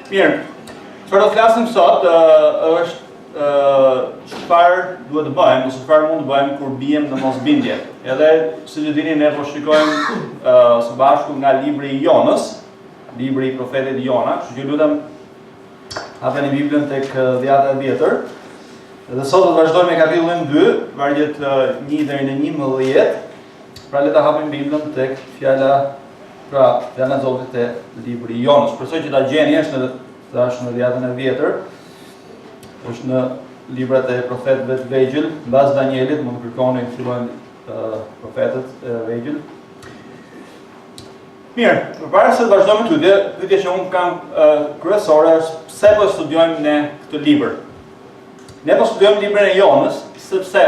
Mirë, çfarë do flasim sot është çfarë duhet të bëjmë ose çfarë mund të bëjmë kur bijem në mosbindje. Edhe siç e dini ne po shikojmë së bashku nga libri i Jonës, libri i profetit Jona, kështu që lutem hapeni Biblën tek Dhjata e Vjetër. Dhe sot do të vazhdojmë me kapitullin 2, vargjet 1 deri në 11. Pra le ta hapim Biblën tek fjala e Zotit te libri i Jonës. Shpresoj që ta gjeni, është në Dhjatën e Vjetër. Është në librat e profetëve të vegjël, mbas Danielit, mund të kërkoni fillojnë profetët e vegjël. Mirë, përpara se të vazhdojmë tutje, pyetja që unë kam kryesore është pse po studiojmë ne këtë libër. Ne po studiojmë librin e Jonës sepse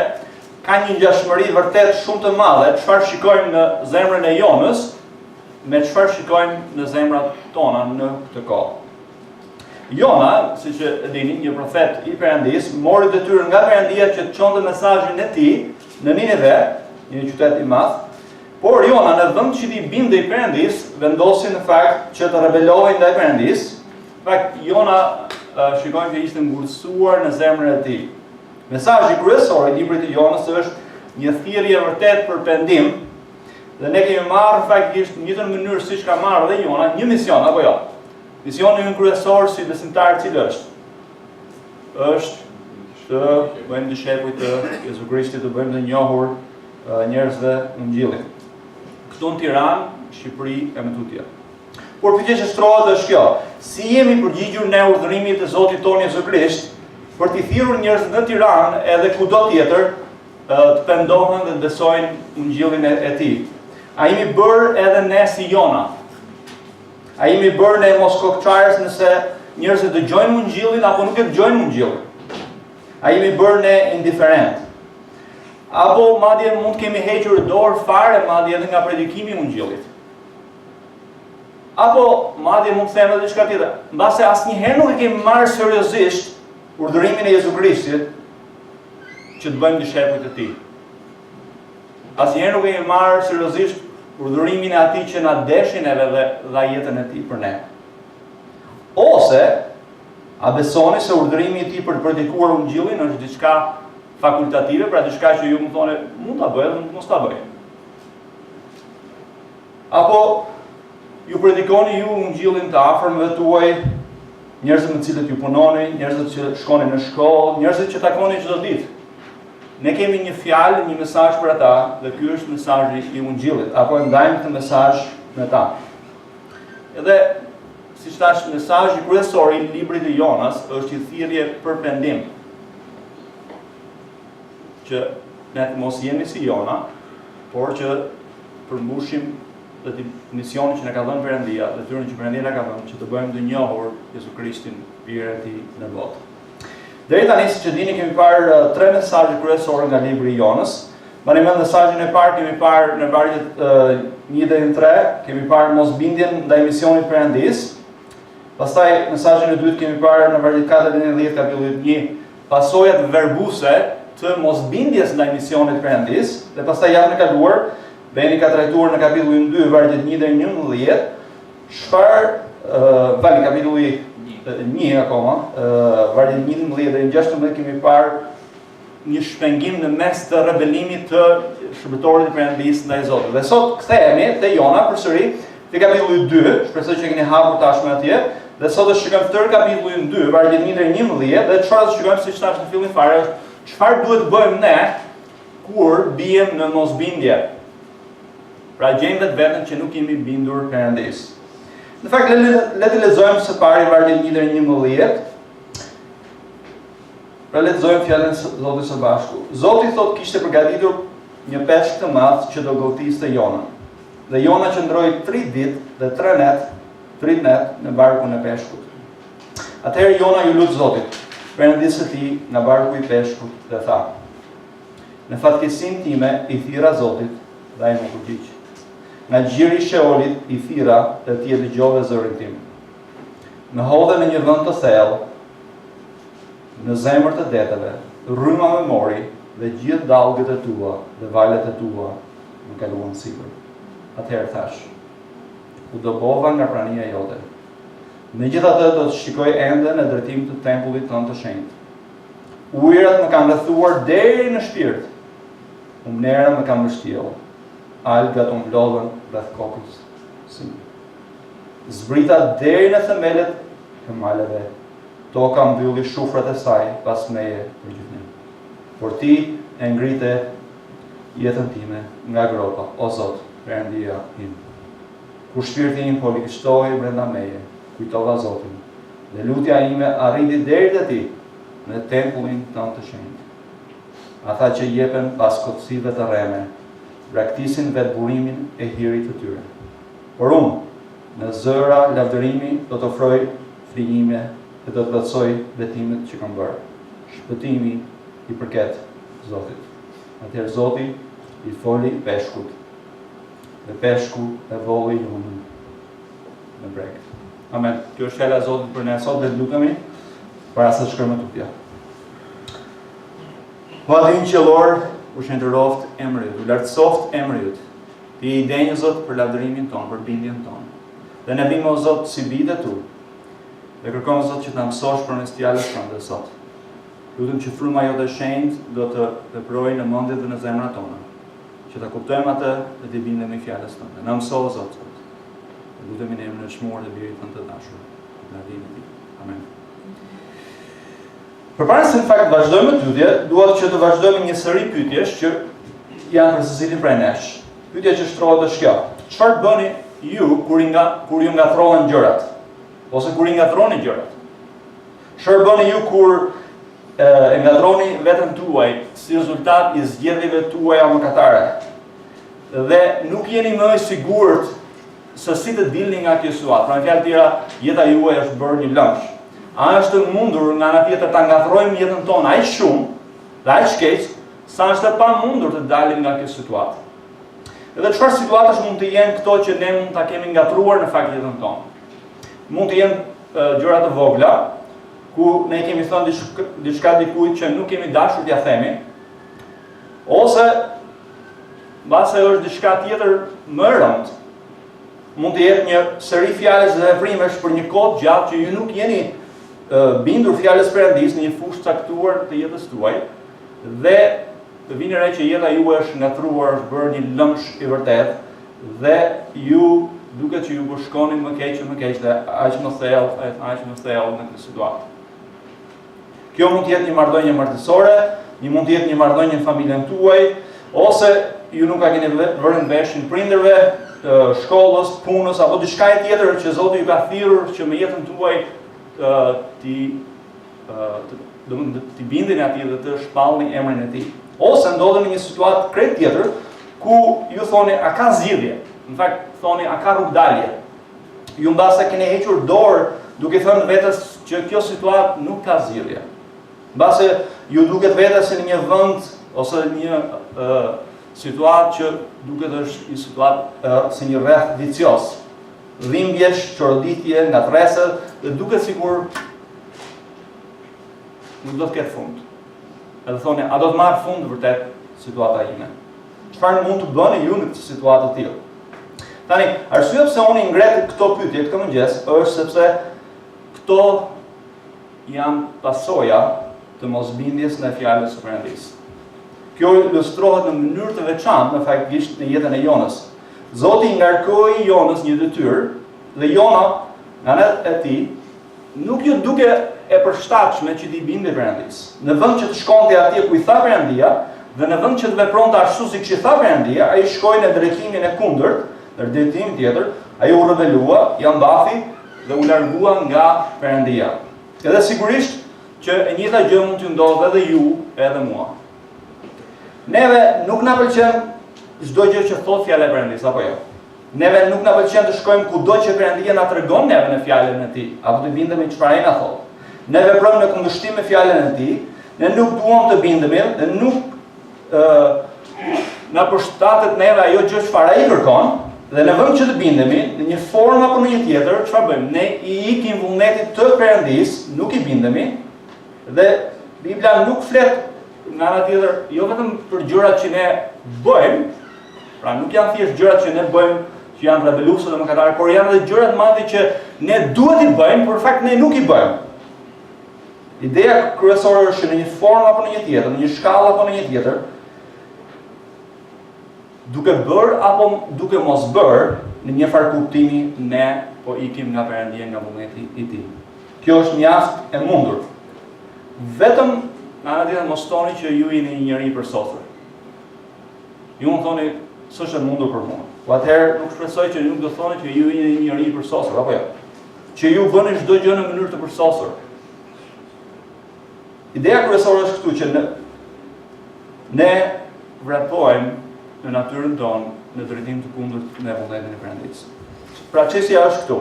ka një ngjashmëri vërtet shumë të madhe çfarë shikojmë në zemrën e Jonës me çfarë shikojmë në zemrat tona në këtë kohë. Jona, siç e dini, një profet i Perëndis, mori detyrën nga Perëndia që të çonte mesazhin e tij në Ninive, një qytet i madh. Por Jona, në vend që i bindej Perëndis, vendosi në fakt që të rebelohej ndaj Perëndis. Në fakt, Jona shikojmë që ishte ngurësuar në zemrën e tij. Mesazhi kryesor i librit të Jonës është një thirrje vërtet për pendim, dhe ne kemi marrë faktikisht në njëjtën mënyrë siç ka marrë edhe Jona, një mision apo jo. Misioni ynë kryesor si besimtar cili është të bëjmë dishepujt të Jezu Krishtit, të bëjmë të njohur njerëzve Ungjillin. Këtu në Tiranë, Shqipëri e më tutje. Por pyetja që shtrohet është kjo: si jemi përgjigjur ne urdhërimit të Zotit tonë Jezu Krisht për t'i thirrur njerëzit në Tiranë edhe kudo tjetër të pendohen dhe të besojnë Ungjillin e tij? A jemi bërë edhe ne si Jona? A jemi bërë ne mos kokçarës nëse njerëzit dëgjojnë Ungjillin apo nuk e dëgjojnë Ungjillin? A jemi bërë ne indiferent? Apo madje mund kemi hequr dorë fare madje edhe nga predikimi i Ungjillit? Apo madje mund të them edhe diçka tjetër, mbase asnjëherë nuk e kemi marrë seriozisht urdhërimin e Jezu Krishtit që të bëjmë dishepujt e tij. Asnjëherë nuk e kemi marrë seriozisht urdhërimin e atij që na deshin edhe dhe dha jetën e tij për ne. Ose a besoni se urdhërimi i tij për të predikuar Ungjillin është diçka fakultative, pra diçka që ju më thoni mund ta bëj edhe mos ta bëj? Apo ju predikoni ju Ungjillin të afërmëve tuaj, njerëzit me të cilët ju punoni, njerëzit që shkoni në shkollë, njerëzit që takoni çdo ditë? Ne kemi një fjalë, një mesazh për ata, dhe ky është mesazhi i Ungjillit, apo e ndajmë këtë mesazh me ta. Edhe, siç thash, mesazhi kryesor i librit të Jonës është një thirrje për pendim. Që ne të mos jemi si Jona, por që përmbushim misionin që na ka dhënë Perëndia, detyrën që Perëndia na ka dhënë që të bëjmë të njohur Jezu Krishtin, Birën e tij në botë. Deri tani, siç e dini, kemi parë 3 mesazhe kryesore nga libri i Jonës. Mbani mend mesazhin e parë kemi parë në vargjet 1 deri në 3, kemi parë mosbindjen ndaj misionit të Perëndis. Pastaj mesazhin e dytë kemi parë në vargjet 4 deri në 10 kapitullit 1, pasojat verbuese të mosbindjes ndaj misionit të Perëndis, dhe pastaj javën e kaluar Beni ka trajtuar në kapitullin 2 vargjet 1 deri në 11, çfarë kapitulli 1 akoma, vargjet 11 deri në 16 kemi parë një shpengim në mes të rebelimit të shërbëtorit të Perëndis ndaj Zotit. Dhe sot kthehemi te Jona përsëri te kapitulli 2, shpresoj që keni hapur tashmë atje, dhe sot do shikojmë tërë kapitullin 2, vargjet 1 deri në 11, dhe çfarë do shikojmë siç thash në fillim fare është çfarë duhet bëjmë ne kur bijem në mosbindje. Pra gjejmë vetën që nuk jemi bindur Perëndis. Në fakt, le të lexojmë së pari vargjet 1 deri në 11. Pra le të lexojmë fjalën e Zotit së bashku. Zoti thotë kishte përgatitur një peshk të madh që do godiste Jonën. Dhe Jona qëndroi 3 ditë dhe 3 net në barkun e peshkut. Atëherë Jona ju lut Zotit, Perëndisë së tij, nga barku i peshkut, dhe tha: Në fatkeqësinë time i thirra Zotit, dhe ai më përgjigj. Nga gjiri i Sheolit i thirra dhe ti e dëgjove zërin tim. Më hodhe në një vend të thellë, në zemër të deteve, rryma më mori dhe gjithë dallgët e tua dhe valët e tua më kaluan sipër. Atëherë thash: u dobova nga prania jote. Megjithatë do të shikoj ende në drejtim të tempullit tënd të shenjtë. Ujërat më kanë rrethuar deri në shpirt. Umnera më kanë mbështjellë. Algat u mblodhen rreth kokës së mi. Zbrita deri në themelet e maleve. Toka mbylli shufrat e saj pas meje për gjithë. Por ti e ngrite jetën time nga gropa, o Zot, Perëndia im. Kur shpirti im po ligështohej brenda meje, kujtova Zotin, dhe lutja ime arriti deri te ti në tempullin tënd të shenjtë. Ata që jepen pas kotësive të rreme, braktisin vetë burimin e hirit të tyre. Por unë, në zëra lavdërimi do të ofroj frijime dhe do të plotësoj betimet që kam bërë. Shpëtimi i përket Zotit. Atëherë Zoti i foli peshkut, dhe peshku e volli lunën në breg. Amen. Kjo është fjala e Zotit për ne sot dhe lutemi para se të shkojmë në tutje. Vallin qellor, u shëndëroft emri yt, u lartësoft emri yt. Ti i denjë Zot për lavdërimin ton, për bindjen ton. Dhe ne vim o Zot si bijtë tu. Dhe kërkojmë Zot që ta mësosh për mes fjalës tënde sot. Lutem që fryma jote e shenjtë do të veprojë në mendjet dhe në zemrat tona. Që ta kuptojmë atë dhe të bindemi fjalës tënde. Na mëso Zot. Lutemi në emrin e Shmuar dhe Birit tënd të dashur. Në emrin e Tij. Amen. Përpara se në fakt vazhdojmë me pyetje, dua që të vazhdojmë një seri pyetjesh që janë për secilin prej nesh. Pyetja që shtrohet është kjo: çfarë bëni ju kur ju ngatrohen gjërat? Ose kur i ngatroni gjërat? Çfarë bëni ju kur e ngatroni veten tuaj si rezultat i zgjedhjeve tuaja mëkatare? Dhe nuk jeni më i sigurt se si të dilni nga kjo situatë. Pra në fjalë tjera, jeta juaj është bërë një lëmsh. A është mundur nga ana tjetër ta ngatrojmë jetën tonë aq shumë dhe aq keq sa është e pamundur të dalim nga kjo situatë? Edhe çfarë situatash mund të jenë këto që ne mund ta kemi ngatruar në fakt jetën tonë? Mund të jenë gjëra të vogla, ku ne kemi thënë diçka dikujt që nuk kemi dashur t'ia themi, ose mbase është diçka tjetër më e rëndë. Mund të jetë një seri fjalësh dhe veprimesh për një kohë gjatë që ju nuk jeni bindur fjalës Perëndis në një fushë caktuar të jetës tuaj, dhe të vini re që jeta juaj është ngatruar, është bërë një lëmsh i vërtet, dhe ju duket që ju po shkoni më keq dhe aq më thellë në këtë situatë. Kjo mund të jetë një marrëdhënie martësore, mund të jetë një marrëdhënie në familjen tuaj, ose ju nuk ka keni vënë veshin prindërve, shkollës, punës apo diçka tjetër që Zoti ju ka thirrur që me jetën tuaj ti bindeni atij dhe të shpallni emrin e Tij. Ose ndodheni në një situatë krejt tjetër ku ju thoni a ka zgjidhje. Në fakt thoni a ka rrugdalje. Ju mbase keni hequr dorë duke thënë vetes që kjo situatë nuk ka zgjidhje. Mbase ju duket vetes në një vend ose një situatë që duket është një situatë si një rreth vicioz. Dhimbjesh, çoroditje, ngatrese, dhe duket sikur nuk do të ketë fund. Edhe thoni, a do të marrë fund vërtet situata ime? Çfarë mund të bëni ju në këtë situatë të tillë? Tani, arsyeja pse unë ngret këto pyetje këtë mëngjes është sepse këto janë pasoja të mosbindjes në fjalën e Perëndis. Kjo ilustrohet në mënyrë të veçantë në faktikisht në jetën e Jonës. Zoti i ngarkoi Jonës një detyrë dhe Jona, nga ana e tij, nuk ju duke e përshtatshme që t'i bindej Perëndis. Në vend që të shkonte atje ku i tha Perëndia dhe në vend që të vepronte ashtu siç i tha Perëndia, ai shkoi në drejtimin e kundërt, në drejtim tjetër, ai u rebelua, ia mbathi dhe u largua nga Perëndia. Edhe sigurisht që e njëjta gjë mund t'ju ndodhë edhe ju, edhe mua. Neve nuk na pëlqen çdo gjë që thot fjala e Perëndis apo jo. Neve nuk na pëlqen të shkojmë kudo që Perëndia na tregon neve në fjalën e Tij, apo të bindemi çfarë ai na thot. Ne veprojmë në kundërshtim me fjalën e Tij, ne nuk duam të bindemi, ne nuk na përshtatet neve ajo gjë çfarë ai kërkon, dhe në vend që të bindemi në një formë apo në një tjetër, çfarë bëjmë? Ne i ikim vullnetit të Perëndis, nuk i bindemi, dhe Bibla nuk flet nga ana tjetër jo vetëm për gjërat që ne bëjmë, pra nuk janë thjesht gjërat që ne bëjmë që janë rebeluese dhe mëkatare, por janë edhe gjëra të madhe që ne duhet i bëjmë, por në fakt ne nuk i bëjmë. Ideja kryesore është që në një formë apo në një tjetër, në një shkallë apo në një tjetër, duke bërë apo duke mos bërë, në një farë kuptimi ne po ikim nga Perëndia, nga vullneti i Tij. Kjo është mjaft e mundur. Vetëm në anë tjetër mos thoni që ju jeni një njerëz i përsosur. Ju më thoni s'është e mundur për mua. Po atëherë nuk shpresoj që ju do thoni që ju jeni një njerëz i përsosur, apo jo. Që ju bëni çdo gjë në mënyrë të përsosur. Ideja kryesore është këtu që ne vrapojmë në natyrën tonë në drejtim të kundërt me vullnetin e Perëndisë. Pra çështja është këtu.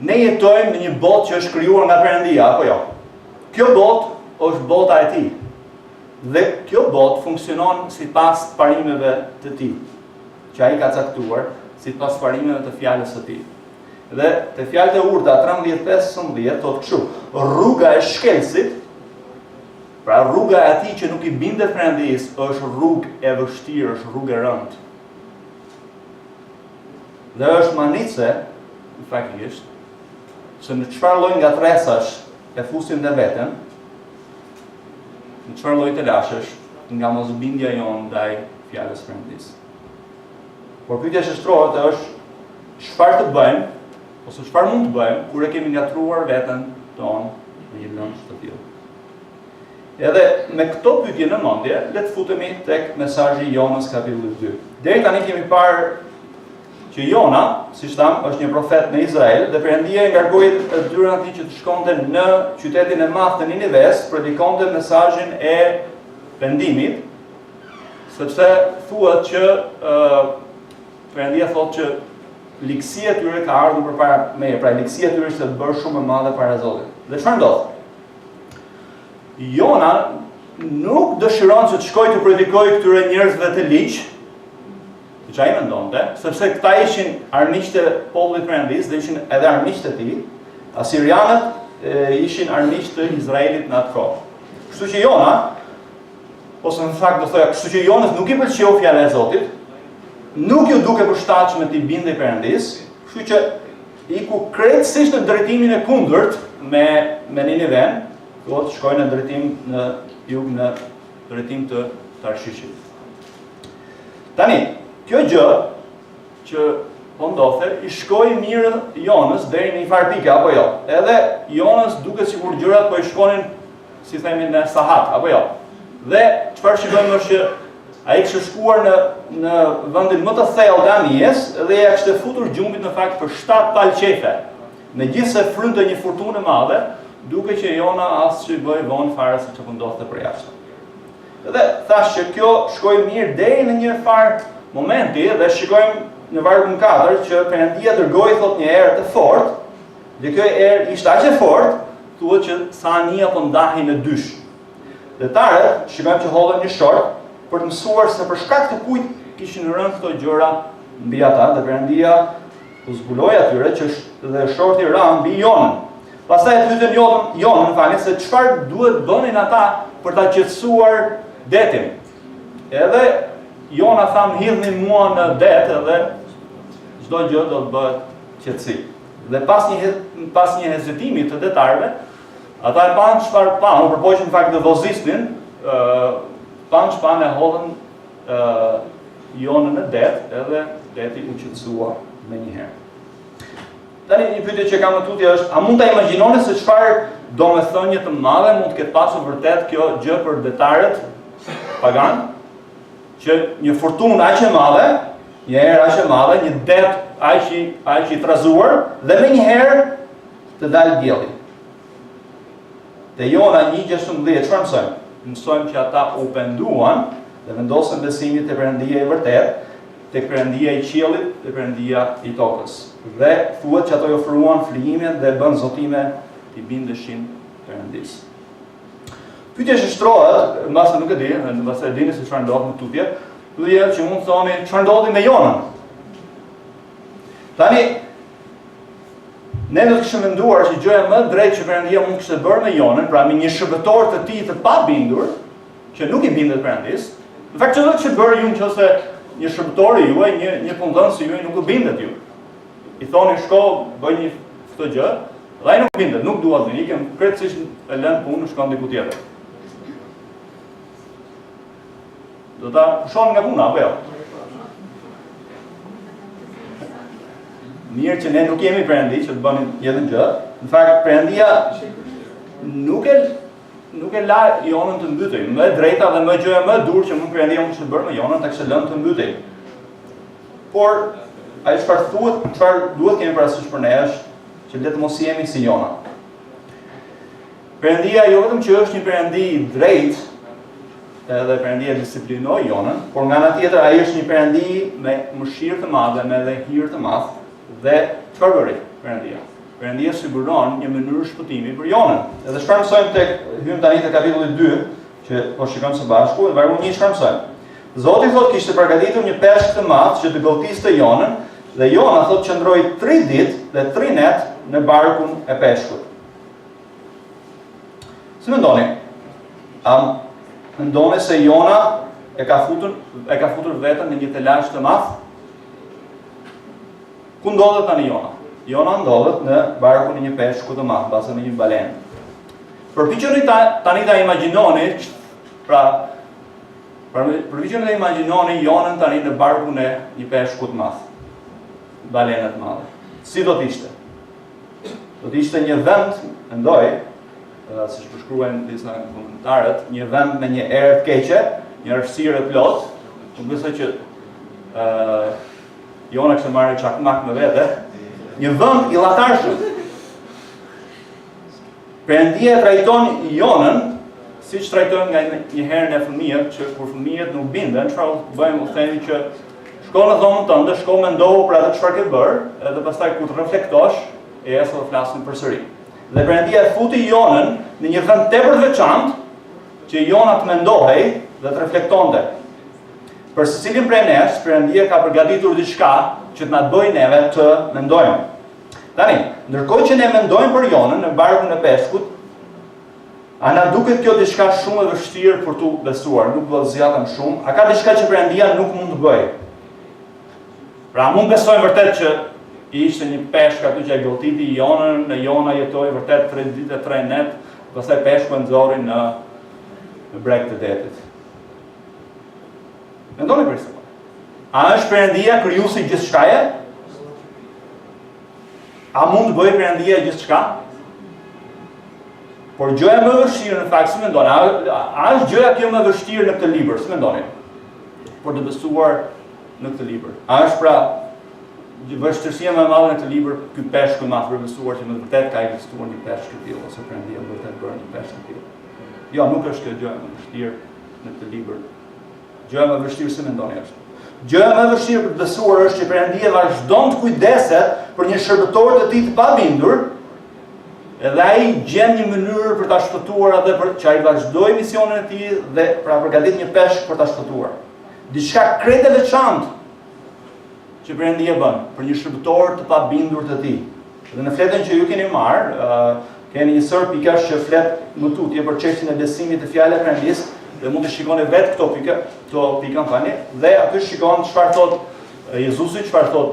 Ne jetojmë në një botë që është krijuar nga Perëndia, apo jo? Kjo botë është bota e Tij. Dhe kjo botë funksionon sipas parimeve të Tij, që ai ka caktuar sipas parimeve të fjalës së Tij. Dhe te fjalët e urta 13:15 thotë kështu: rruga e shkelësit, pra rruga e atij që nuk i bindet Perëndisë, është rrugë e vështirë, është rrugë e rëndë. Dhe është manice, faktikisht, se në çfarë lloj ngatresash e fusim në veten, në çfarë lloj të lashësh nga mosbindja jonë ndaj fjalës së Perëndisë. Por pyetja që shtrohet është çfarë të bëjmë ose çfarë mund të bëjmë kur e kemi ngatruar veten tonë në një lëndë të tillë. Edhe me këto pyetje në mendje, le të futemi tek mesazhi i Jonës kapitulli 2. Deri tani kemi parë që Jona, siç tham, është një profet në Izrael dhe Perëndia e ngarkoi detyrën atij që të shkonte në qytetin e madh të Ninives, predikonte mesazhin e pendimit, sepse thuhet që Perëndia thotë që ligësia e tyre ka ardhur përpara meje, pra ligësia e tyre është të bërë shumë e madhe para Zotit. Dhe çfarë ndodh? Jona nuk dëshiron që të shkojë të predikojë këtyre njerëzve të ligj, që ai mendonte, sepse këta ishin armiqtë e popullit Perëndis dhe ishin edhe armiqtë e tij. Asirianët ishin armiqtë të Izraelit në atë kohë. Kështu që Jona, ose në fakt do thoya, kështu që Jonës nuk i pëlqeu fjala e Zotit, nuk ju duke përshtatshme të bindej Perëndis, kështu që iku krejtësisht në drejtimin e kundërt me Niniven, do të shkojnë në drejtim në jug, në drejtim të Tarshishit. Tani, kjo gjë që po ndodhte i shkoi mirë Jonës deri në një farë pike, apo jo? Edhe Jonës duket sikur gjërat po i shkonin, si themi, në sahat, apo jo? Dhe çfarë shikojmë është që ai kishte shkuar në vendin më të thellë të anijes dhe ja kishte futur gjumbit në fakt për 7 palë qefe. Megjithse frynte një furtunë e madhe, duke që Jona as që bëj vonë fare se çfarë ndodhte për jashtë. Dhe thash që kjo shkoi mirë deri në një farë momenti dhe shikojmë në vargun 4 që Perëndia dërgoi thot një erë të fortë, dhe kjo erë ishte aq e fortë, thuhet që sa anija po ndahi në dysh. Detarët shikojmë që hodhen një short për të mësuar se për shkak të kujt kishin rënë këto gjëra mbi ata, dhe Perëndia u zbuloi atyre që dhe shorti ra mbi Jonën. Pastaj e pyetën Jonën, falni, se çfarë duhet bënin ata për ta qetësuar detin. Edhe Jona tha, hidhni mua në det edhe çdo gjë do të bëhet qetësi. Dhe pas një hezitimi të detarëve, ata e panë çfarë panë, përpoqën në fakt të vozisnin, panë çfarë e hodhën Jonën në det, edhe deti u qetësua menjëherë. Tani një pyetje që kam në tutje është, a mund ta imagjinoni se çfarë domethënie të madhe mund të ketë pasur vërtet kjo gjë për detarët pagan? Që një fortunë aq e madhe, një erë aq e madhe, një det aq i trazuar dhe menjëherë të dalë dielli. Te Jona 1:16 çfarë mësojmë? Mësojmë që ata u penduan dhe vendosën besimin te Perëndia e vërtet, tek Perëndia i qiellit dhe Perëndia i tokës. Dhe thuhet që ato i ofruan flijimin dhe bën zotime i bindeshin Perëndisë. Pyetja që shtrohet, mbase nuk e di, mbase e dini se çfarë ndodh në tutje, pyetja që mund të thoni çfarë ndodhi me Jonën. Tani ne do të kishim menduar që gjëja më e drejtë që Perëndia mund të kishte bërë me Jonën, pra me një shërbëtor të tij të pabindur, që nuk i bindet Perëndisë. Në fakt çfarë do të bërë ju nëse një shërbëtori juaj, një punëdhënës juaj nuk u bindet ju. I thoni shko, bëj një këtë gjë, dhe ai nuk bindet, nuk dua të ikem, krejtësisht e lën punën, shkon diku tjetër. Do ta pushon nga puna apo jo? Mirë që ne nuk jemi Perëndi që të bënin jetën gjë. Në fakt Perëndia nuk e la Jonën të mbytej. Më e drejta dhe më gjëja më e durë që mund Perëndia mund të bërë me Jonën tek se lënë të mbytej. Por ai çfarë duhet kemi parasysh për ne është që le të mos jemi si Jona. Perëndia jo vetëm që është një Perëndi i drejtë, edhe Perëndia disiplinoi Jonën, por nga ana tjetër ai është një Perëndi me mëshirë të madhe, me dhe hir të madh. Dhe çfarë bëri Perëndia? Perëndia siguron një mënyrë shpëtimi për Jonën. Edhe çfarë mësojmë tek hym tani te kapitulli 2, që po shikojmë së bashku, dhe vargu 1 çfarë mësojmë? Zoti thotë kishte përgatitur një peshk të madh që të godiste Jonën, dhe Jona thotë qëndroi 3 ditë dhe 3 net në barkun e peshkut. Si mendoni? Mendoni se Jona e ka futur veten në një telash të madh? Ku ndodhet tani Jona? Jona ndodhet në barkun e një peshku të madh, bashkë me një balenë. Përpiqeni tani ta imagjinoni, përpiqeni ta imagjinoni Jonën tani në barkun e një peshku të madh, balenë të madhe. Si do të ishte? Do të ishte një vend, mendoj, siç përshkruajnë disa komentarët, një vend me një erë të keqe, një errësirë e plot. Unë besoj që Jona kështë marrë çakmak me vete, një vend i llatarshëm. Perëndia trajton Jonën siç trajtojnë nga një herë në fëmijët, që kur fëmijët nuk binden, çfarë bëjmë, u themi që shko në dhomën tënde, shko mendohu për atë çfarë ke bërë, edhe pastaj kur të reflektosh, e ecë dhe flasim përsëri. Dhe Perëndia e futi Jonën në një vend tepër të veçantë, që Jona të mendohej dhe të reflektonte. Për secilin prej nesh, Perëndia ka përgatitur diçka që të na bëjë neve të mendojmë. Tani, ndërkohë që ne mendojmë për Jonën në barkun e peshkut, a na duket kjo diçka shumë e vështirë për tu besuar, nuk do të zgjatëm shumë, a ka diçka që Perëndia nuk mund të bëjë? Pra, mund besojmë vërtet që ishte një peshk aty që e goditi Jonën, në Jona jetoi vërtet 3 ditë e 3 net, pastaj peshku e nxorri në breg të detit. Mendoni për këtë. A është Perëndia krijuesi i gjithçkaje? A mund të bëjë Perëndia gjithçka? Por gjëja më e vështirë në fakt, si mendoni, a është gjëja kjo më e vështirë në këtë libër, si mendoni? Por të besuar në këtë libër. A është pra vështirësia më e madhe në këtë libër ky peshk i madh për besuar që në vërtet ka ekzistuar një peshk i tillë ose Perëndia vërtet bërë një peshk i tillë? Jo, nuk është kjo gjë më e vështirë në këtë libër. Gjëja më e vështirë si mendoni është? Gjëja më e vështirë për të besuar është që Perëndia vazhdon të kujdeset për një shërbëtor të tij të pabindur, edhe ai gjen një mënyrë për ta shpëtuar atë, për që ai vazhdoi misionin e tij dhe pra përgatit një peshk për ta shpëtuar. Diçka krejt e veçantë që Perëndia bën për një shërbëtor të pabindur të tij. Dhe në fletën që ju keni marrë, keni një sër pikash që flet më tutje për çështjen e besimit të fjalës së Perëndisë. Dhe mund të shikoni vetë këto pika tani, dhe aty shikon çfarë thot Jezusi, çfarë thot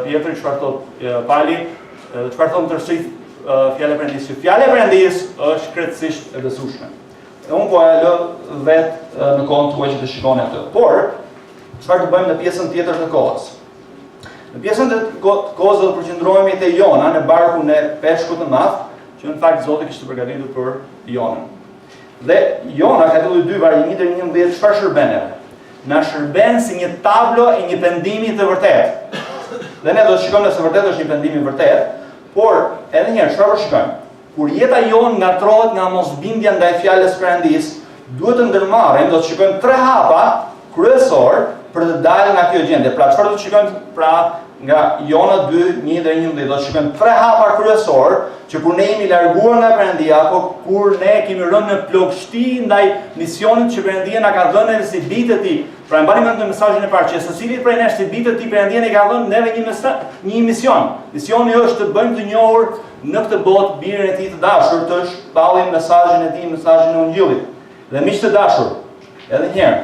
Pietri, çfarë thot Pali, çfarë thon tërësi fjala e Perëndisë. Fjala e Perëndisë është krejtësisht e besueshme. Dhe unë po e lë vetë në kohën tuaj që të shikoni atë. Por çfarë do bëjmë në pjesën tjetër të kohës? Në pjesën të kohës do të përqendrohemi te Jona në barkun e peshkut të madh, që në fakt Zoti kishte përgatitur për Jonën. Dhe Jona, kapitulli 2, vargu 1 deri në 11, çfarë shërben? Na shërben si një tablo e një pendimi të vërtetë. Dhe ne do të shikojmë nëse vërtet është një pendim i vërtetë, por edhe një herë çfarë shikojmë? Kur jeta jonë ngatrohet nga mosbindja ndaj fjalës së Perëndisë, duhet të ndërmarrim, do të shikojmë 3 hapa kryesor për të dalë nga kjo gjendje. Pra çfarë do të shikojmë? Pra nga Jona 2:1 deri në 11, do të shikojmë 3 hapa kryesor që kur ne jemi larguar nga Perëndia, apo kur ne kemi rënë në plagështi ndaj misionit që Perëndia na ka dhënë si bijtë e tij. Pra mbani mend në mesazhin e parë që secili prej nesh si bijtë e tij Perëndia ne ka dhënë neve një mision. Misioni është të bëjmë të njohur në këtë botë birin e tij të dashur, të shpallim mesazhin e tij, mesazhin e Ungjillit. Dhe miq të dashur, edhe një herë,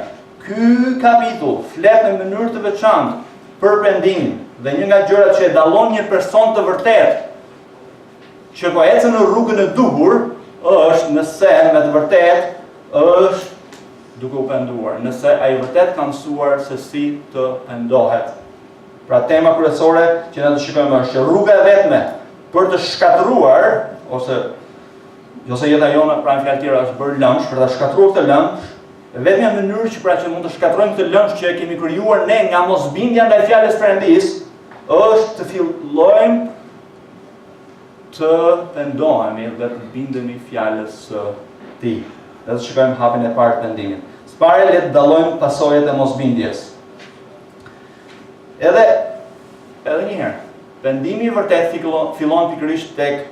Ky kapitull flet në mënyrë të veçantë për pendimin dhe një nga gjërat që e dallon një person të vërtetë që po ecën në rrugën e duhur është nëse me të vërtetë është duke u penduar, nëse ai vërtet ka mësuar se si të pendohet. Pra tema kryesore që ne do shikojmë është që rruga e vetme për të shkatëruar ose jeta jona pra në fjalë tjera është bërë lëmsh për ta shkatëruar këtë lëmsh. Vetmja mënyrë që pra që mund të shkatërrojmë këtë lëmsh që e kemi krijuar ne nga mosbindja ndaj fjalës Perëndis është të fillojmë të pendohemi dhe të bindemi fjalës së Tij. Dhe të shikojmë hapin e parë të pendimit. Së pari le të dallojmë pasojat e mosbindjes. Edhe një herë, pendimi i vërtet fillon pikërisht tek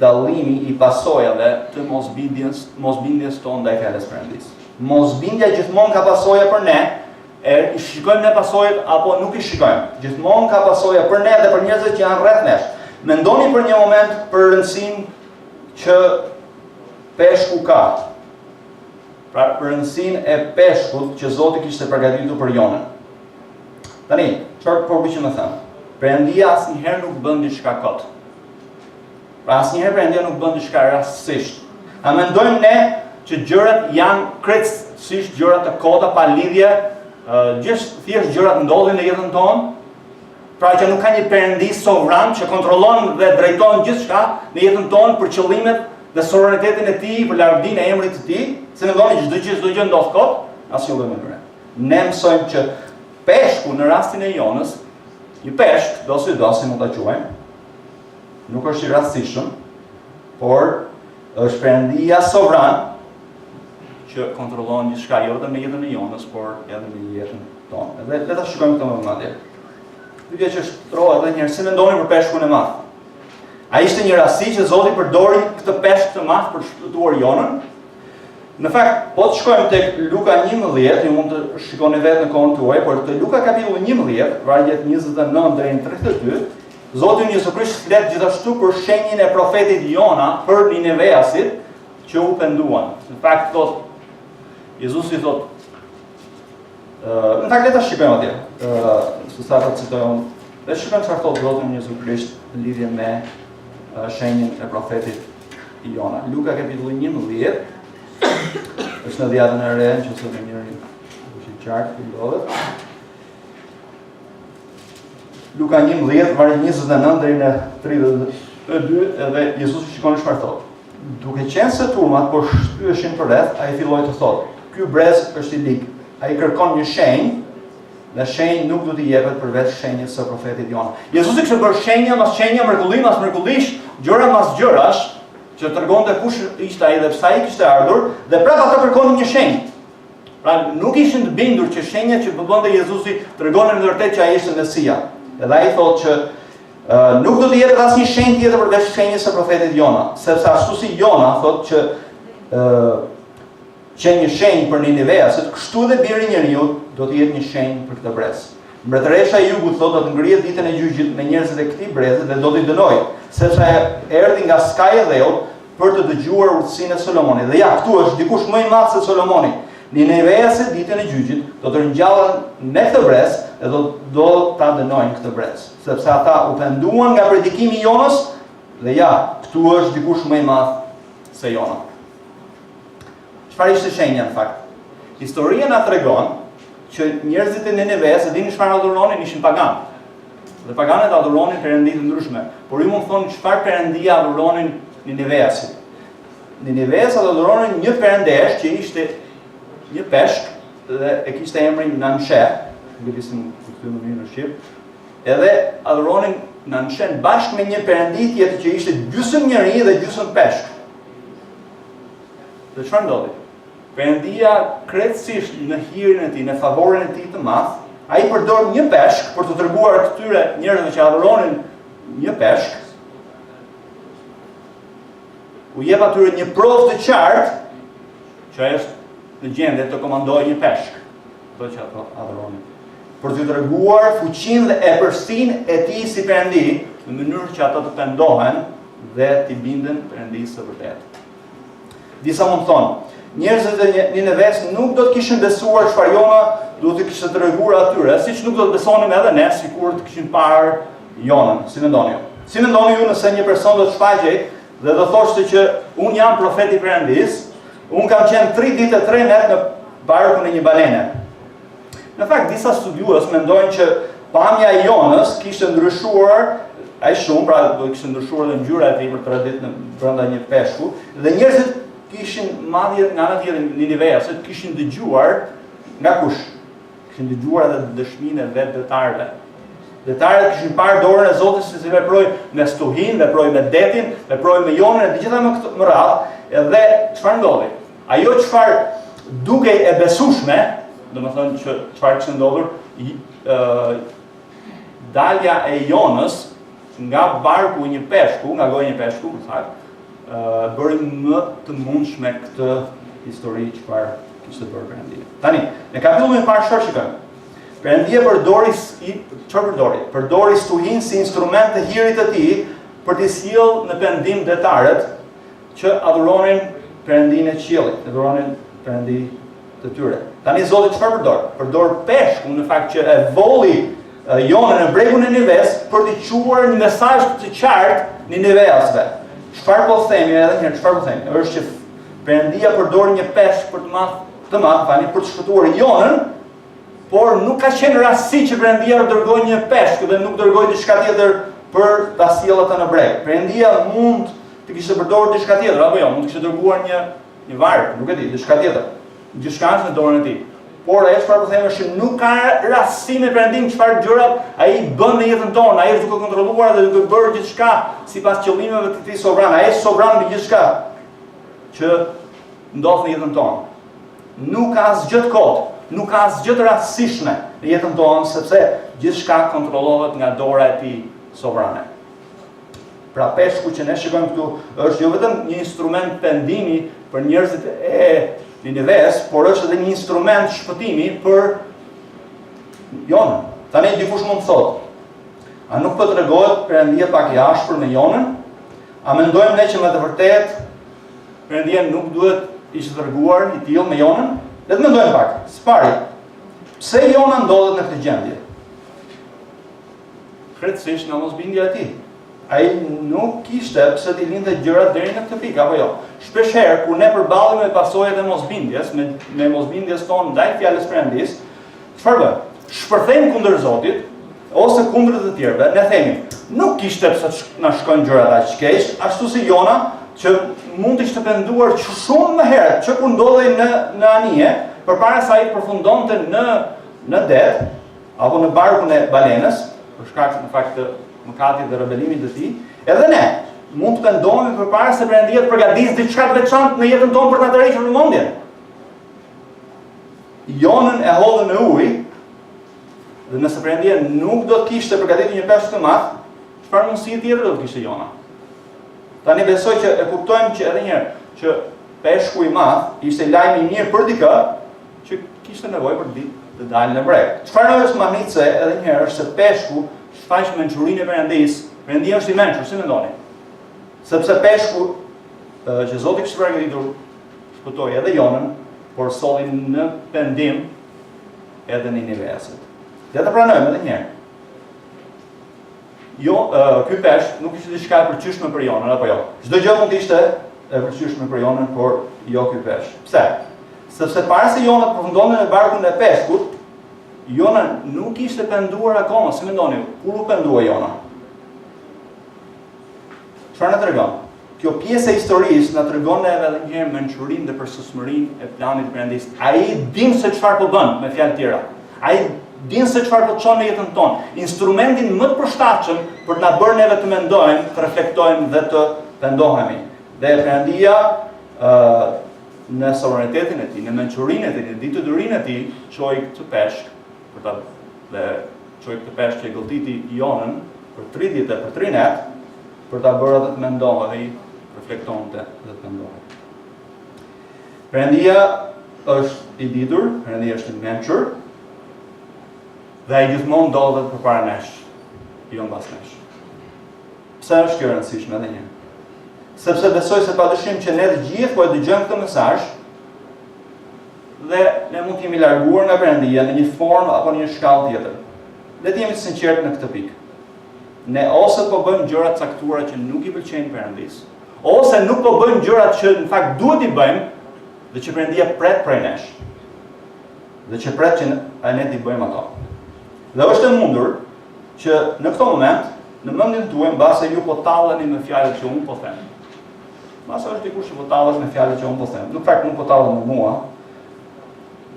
dallimi i pasojave të mosbindjes tonë ndaj fjalës Perëndis. Mosbindja gjithmonë ka pasoja për ne, i shikojmë ne pasojat apo nuk i shikojmë. Gjithmonë ka pasoja për ne dhe për njerëzit që janë rreth nesh. Mendoni për një moment për rëndësinë që peshku ka. Pra për rëndësinë e peshkut që Zoti kishte përgatitur për Jonën. Tani, çfarë po bëjmë të them? Perëndia asnjëherë nuk bën diçka kot. Pra asnjëherë Perëndia nuk bën diçka rastësisht. A mendojmë ne që gjërat janë krejtësisht gjëra të kota pa lidhje, thjesht gjërat ndodhin në jetën tonë? Pra që nuk ka një Perëndi sovran që kontrollon dhe drejton gjithçka në jetën tonë për qëllimet dhe sovranitetin e Tij, për lavdinë e emrit të Tij, se mendoni çdo gjë ndodh kot, asnjë lloj mënyre. Ne mësojmë që peshku në rastin e Jonës, një peshk, dosi mund ta quajmë, nuk është i rastishëm, por është Perëndia sovran që kontrollon gjithçka jo vetëm në jetën e Jonës, por edhe në jetën tonë. Dhe le ta shikojmë këtë më madje. Pyetja që shtrohet edhe një herë, si mendoni për peshkun e madh? A ishte një rasti që Zoti përdori këtë peshk të madh për të shpëtuar Jonën? Në fakt, po të shkojmë tek Luka 11, ju mund të shikoni vetë në kohën tuaj, por te Luka kapitulli 11, vargjet 29 deri në 32, Zoti Jezu Krisht flet gjithashtu për shenjën e profetit Jona për Nineveasit që u penduan. Në fakt thot Jezusi thot në fakt le ta shikojmë atje. Se sa ta citojmë. Le shikojmë çfarë thot Zoti Jezu Krisht në lidhje me shenjën e profetit Jona. Luka kapitulli 11 është në dhjetën e re, nëse në njëri është i qartë ku ndodhet. Luka 11, vargu 29 deri në 32, edhe Jezusi shikon çfarë thot. Duke qenë se turmat po shtyheshin përreth, ai filloi të thotë: "Ky brez është i lig. Ai kërkon një shenjë, dhe shenjë nuk do t'i jepet përveç shenjës së profetit Jona." Jezusi kishte bërë shenja mas shenja, mrekulli mas mrekullish, gjëra mas gjërash, që tregonte kush ishte ai dhe pse ai kishte ardhur, dhe prapë ata kërkonin një shenjë. Pra nuk ishin të bindur që shenja që bënte Jezusi tregonin në vërtet që ai ishte Mesia. Edhe ai thotë që nuk do të jepet asnjë shenjë tjetër përveç shenjës së profetit Jona, sepse ashtu si Jona thotë që një shenjë për Nineveasit, kështu dhe Biri i Njeriut do të jetë një shenjë për këtë brez. Mbretëresha e Jugut thotë do të ngrihet ditën e gjyqit me njerëzit e këtij brezi dhe do t'i dënojë, sepse erdhi nga skaja e dheut për të dëgjuar urtësinë e Solomonit. Dhe ja, këtu është dikush më i madh se Solomoni. Nineveasit ditën e gjyqit do të ringjallen me këtë brez dhe do ta dënojnë këtë brez, sepse ata u penduan nga predikimi i Jonës dhe ja, këtu është dikush më i madh se Jona. Çfarë ishte shenja në fakt? Historia na tregon që njerëzit e Nineves e dinin çfarë adhuronin, ishin pagan. Dhe paganët adhuronin perëndi të ndryshme. Por ju mund të thoni çfarë perëndia adhuronin Nineveasit. Nineves adhuronin një perëndesh që ishte një peshk dhe e kishte emrin Nanshe, nuk e në këtë mënyrë në shqip. Edhe adhuronin Nanshen bashkë me një perëndi tjetër që ishte gjysmë njeri dhe gjysmë peshk. Dhe çfarë ndodhi? Perëndia krejtësisht në hirin e tij, në favorin e tij të madh, ai përdor një peshk për të treguar këtyre njerëzve që adhuronin një peshk. U jep atyre një provë të qartë që ai është në gjendje të komandojë një peshk, ato që ato adhuronin, për të treguar fuqinë dhe epërsinë e tij si perëndi, në mënyrë që ata të pendohen dhe të binden perëndisë së vërtetë. Disa mund të thonë, njerëzit e Nineves nuk do të kishin besuar çfarë Jona duhet të kishte treguar atyre, siç nuk do të besonim edhe ne sikur të kishin parë Jonën. Si mendoni ju? Si mendoni ju nëse një person do të shfaqej dhe do thoshte që unë jam profeti i Perëndis, unë kam qenë 3 ditë e 3 net në barkun e një balene. Në fakt, disa studiues mendojnë që pamja e Jonës kishte ndryshuar ai shumë, pra do kishte ndryshuar edhe ngjyra e tij për 3 ditë brenda një peshku, dhe njerëzit kishin madje nga ana tjetër Niniveasit kishin dëgjuar nga kush? Kishin dëgjuar edhe dëshminë e vetë detarëve. Detarët kishin parë dorën e Zotit se si veproi me stuhin, veproi me detin, veproi me Jonën e të gjitha më radhë, edhe çfarë ndodhi? Ajo çfarë dukej e besueshme, domethënë që çfarë kishte ndodhur, dalja e Jonës nga barku i një peshku, nga goja e një peshku, më saktë, bëri më të mundshme këtë histori çfarë kishte bërë Perëndia. Tani, në kapitullin e parë shikojmë. Perëndia përdori stuhin si instrument të hirit të tij për të sjellë në pendim detarët që adhuronin Perëndinë e qiellit, adhuronin Perëndi të tyre. Tani Zoti çfarë përdor? Përdor peshkun në fakt që e volli Jonën në bregun e Nineves për të quar një mesazh të qartë Nineveasve. Çfarë po themi edhe një herë, çfarë po themi? Është që Perëndia përdori një peshk për të madh, për të shpëtuar Jonën, por nuk ka qenë rasti që Perëndia dërgoi një peshk dhe nuk dërgoi diçka tjetër për ta sjellë atë në breg. Perëndia mund të kishte përdorur diçka tjetër apo jo, mund të kishte dërguar një varg, nuk e di, diçka tjetër. Gjithçka në dorën e tij. Por ajo çfarë po them është që nuk ka rasti me Perëndim çfarë gjërat ai bën në jetën tonë, ai është duke kontrolluar dhe duke bërë gjithçka sipas qëllimeve të tij sovran. Ai është sovran mbi gjithçka që ndodh në jetën tonë. Nuk ka asgjë të kotë, nuk ka asgjë të rastësishme në jetën tonë sepse gjithçka kontrollohet nga dora e tij sovrane. Pra peshku që ne shikojmë këtu është jo vetëm një instrument pendimi për njerëzit e Nineves, por është edhe një instrument shpëtimi për Jonën. Tani dikush mund të thotë, a nuk po tregohet Perëndia pak i ashpër me Jonën? A mendojmë ne që me të vërtetë Perëndia nuk duhet ishte dërguar i tillë me Jonën? Le të mendojmë pak. Spari, pse Jona ndodhet në këtë gjendje? Krejtësisht nga mosbindja e tij. Ai nuk kishte pse t'i lindte gjërat deri në këtë pikë, apo jo? Shpeshherë kur ne përballemi me pasojat e mosbindjes, me mosbindjes tonë ndaj fjalës Perëndis, çfarë bën? Shpërthejmë kundër Zotit ose kundër të tjerëve, ne themi, nuk kishte pse na shkojnë gjërat aq keq, ashtu si Jona, që mund të ishte penduar shumë më herët, që kur ndodhej në anije, përpara se ai përfundonte në det apo në barkun e balenës, për shkak të fakt të mëkatit dhe rebelimin të tij, edhe ne mund të pendohemi përpara se Perëndia të përgatisë diçka të veçantë në jetën tonë për ta tërhequr vëmendjen. Jonën e hodhën në ujë, dhe nëse Perëndia nuk do të kishte përgatitur një peshk të madh, çfarë mundësie tjetër do të kishte Jona? Tani besoj që e kuptojmë që edhe një herë që peshku i madh ishte lajm i mirë për dikë që kishte nevojë për të dalë në breg. Çfarë është manice edhe një herë është se peshku shfaq mençurinë e Perëndis. Perëndia është i mençur, si mendoni? Sepse peshku që Zoti kishte përgatitur shpëtoi edhe Jonën, por solli në pendim edhe Nineveasit. Le ta pranojmë edhe një herë. Ky peshk nuk ishte diçka e përqyeshme për Jonën, apo jo? Çdo gjë mund të ishte e përqyeshme për Jonën, por jo ky peshk. Pse? Sepse para se Jona të përfundonte në barkun e peshkut, Jona nuk ishte penduar akoma, si mendoni ju? Kur u pendua Jona? Çfarë na tregon? Kjo pjesë e historisë na tregon edhe një herë mençurinë dhe përsusmërinë e planit të Perëndis. Ai din se çfarë po bën, me fjalë tjera. Ai din se çfarë po çon në jetën tonë. Instrumentin më të përshtatshëm për të na bërë neve të mendojmë, të reflektojmë dhe të pendohemi. Dhe Perëndia në sovranitetin e tij, në mençurinë e tij, në ditëdurinë e tij, çoi këtë peshk dhe çoi këtë peshk që e goditi Jonën për 3 ditë për 3 net për ta bërë atë të mendohej, reflektonte dhe të mendohej. Perëndia është i ditur, Perëndia është i mençur, dhe ai gjithmonë ndodhet përpara nesh, jo mbas nesh. Pse është kjo e rëndësishme edhe një? Sepse besoj se padyshim që ne të gjithë po e dëgjojmë këtë mesazh dhe ne mund të jemi larguar nga Perëndia në një formë apo në një shkallë tjetër. Le të jemi të sinqertë në këtë pikë. Ne ose po bëjmë gjëra të caktuara që nuk i pëlqejnë Perëndisë, ose nuk po bëjmë gjërat që në fakt duhet i bëjmë dhe që Perëndia pret prej nesh. Dhe që pret që ne t'i bëjmë ato. Dhe është e mundur që në këto moment, në mendjen tuaj, mbase ju po talleni me fjalët që unë po them. Mbase është dikush që po tallet me fjalët që unë po them. Në fakt nuk po tallet me mua.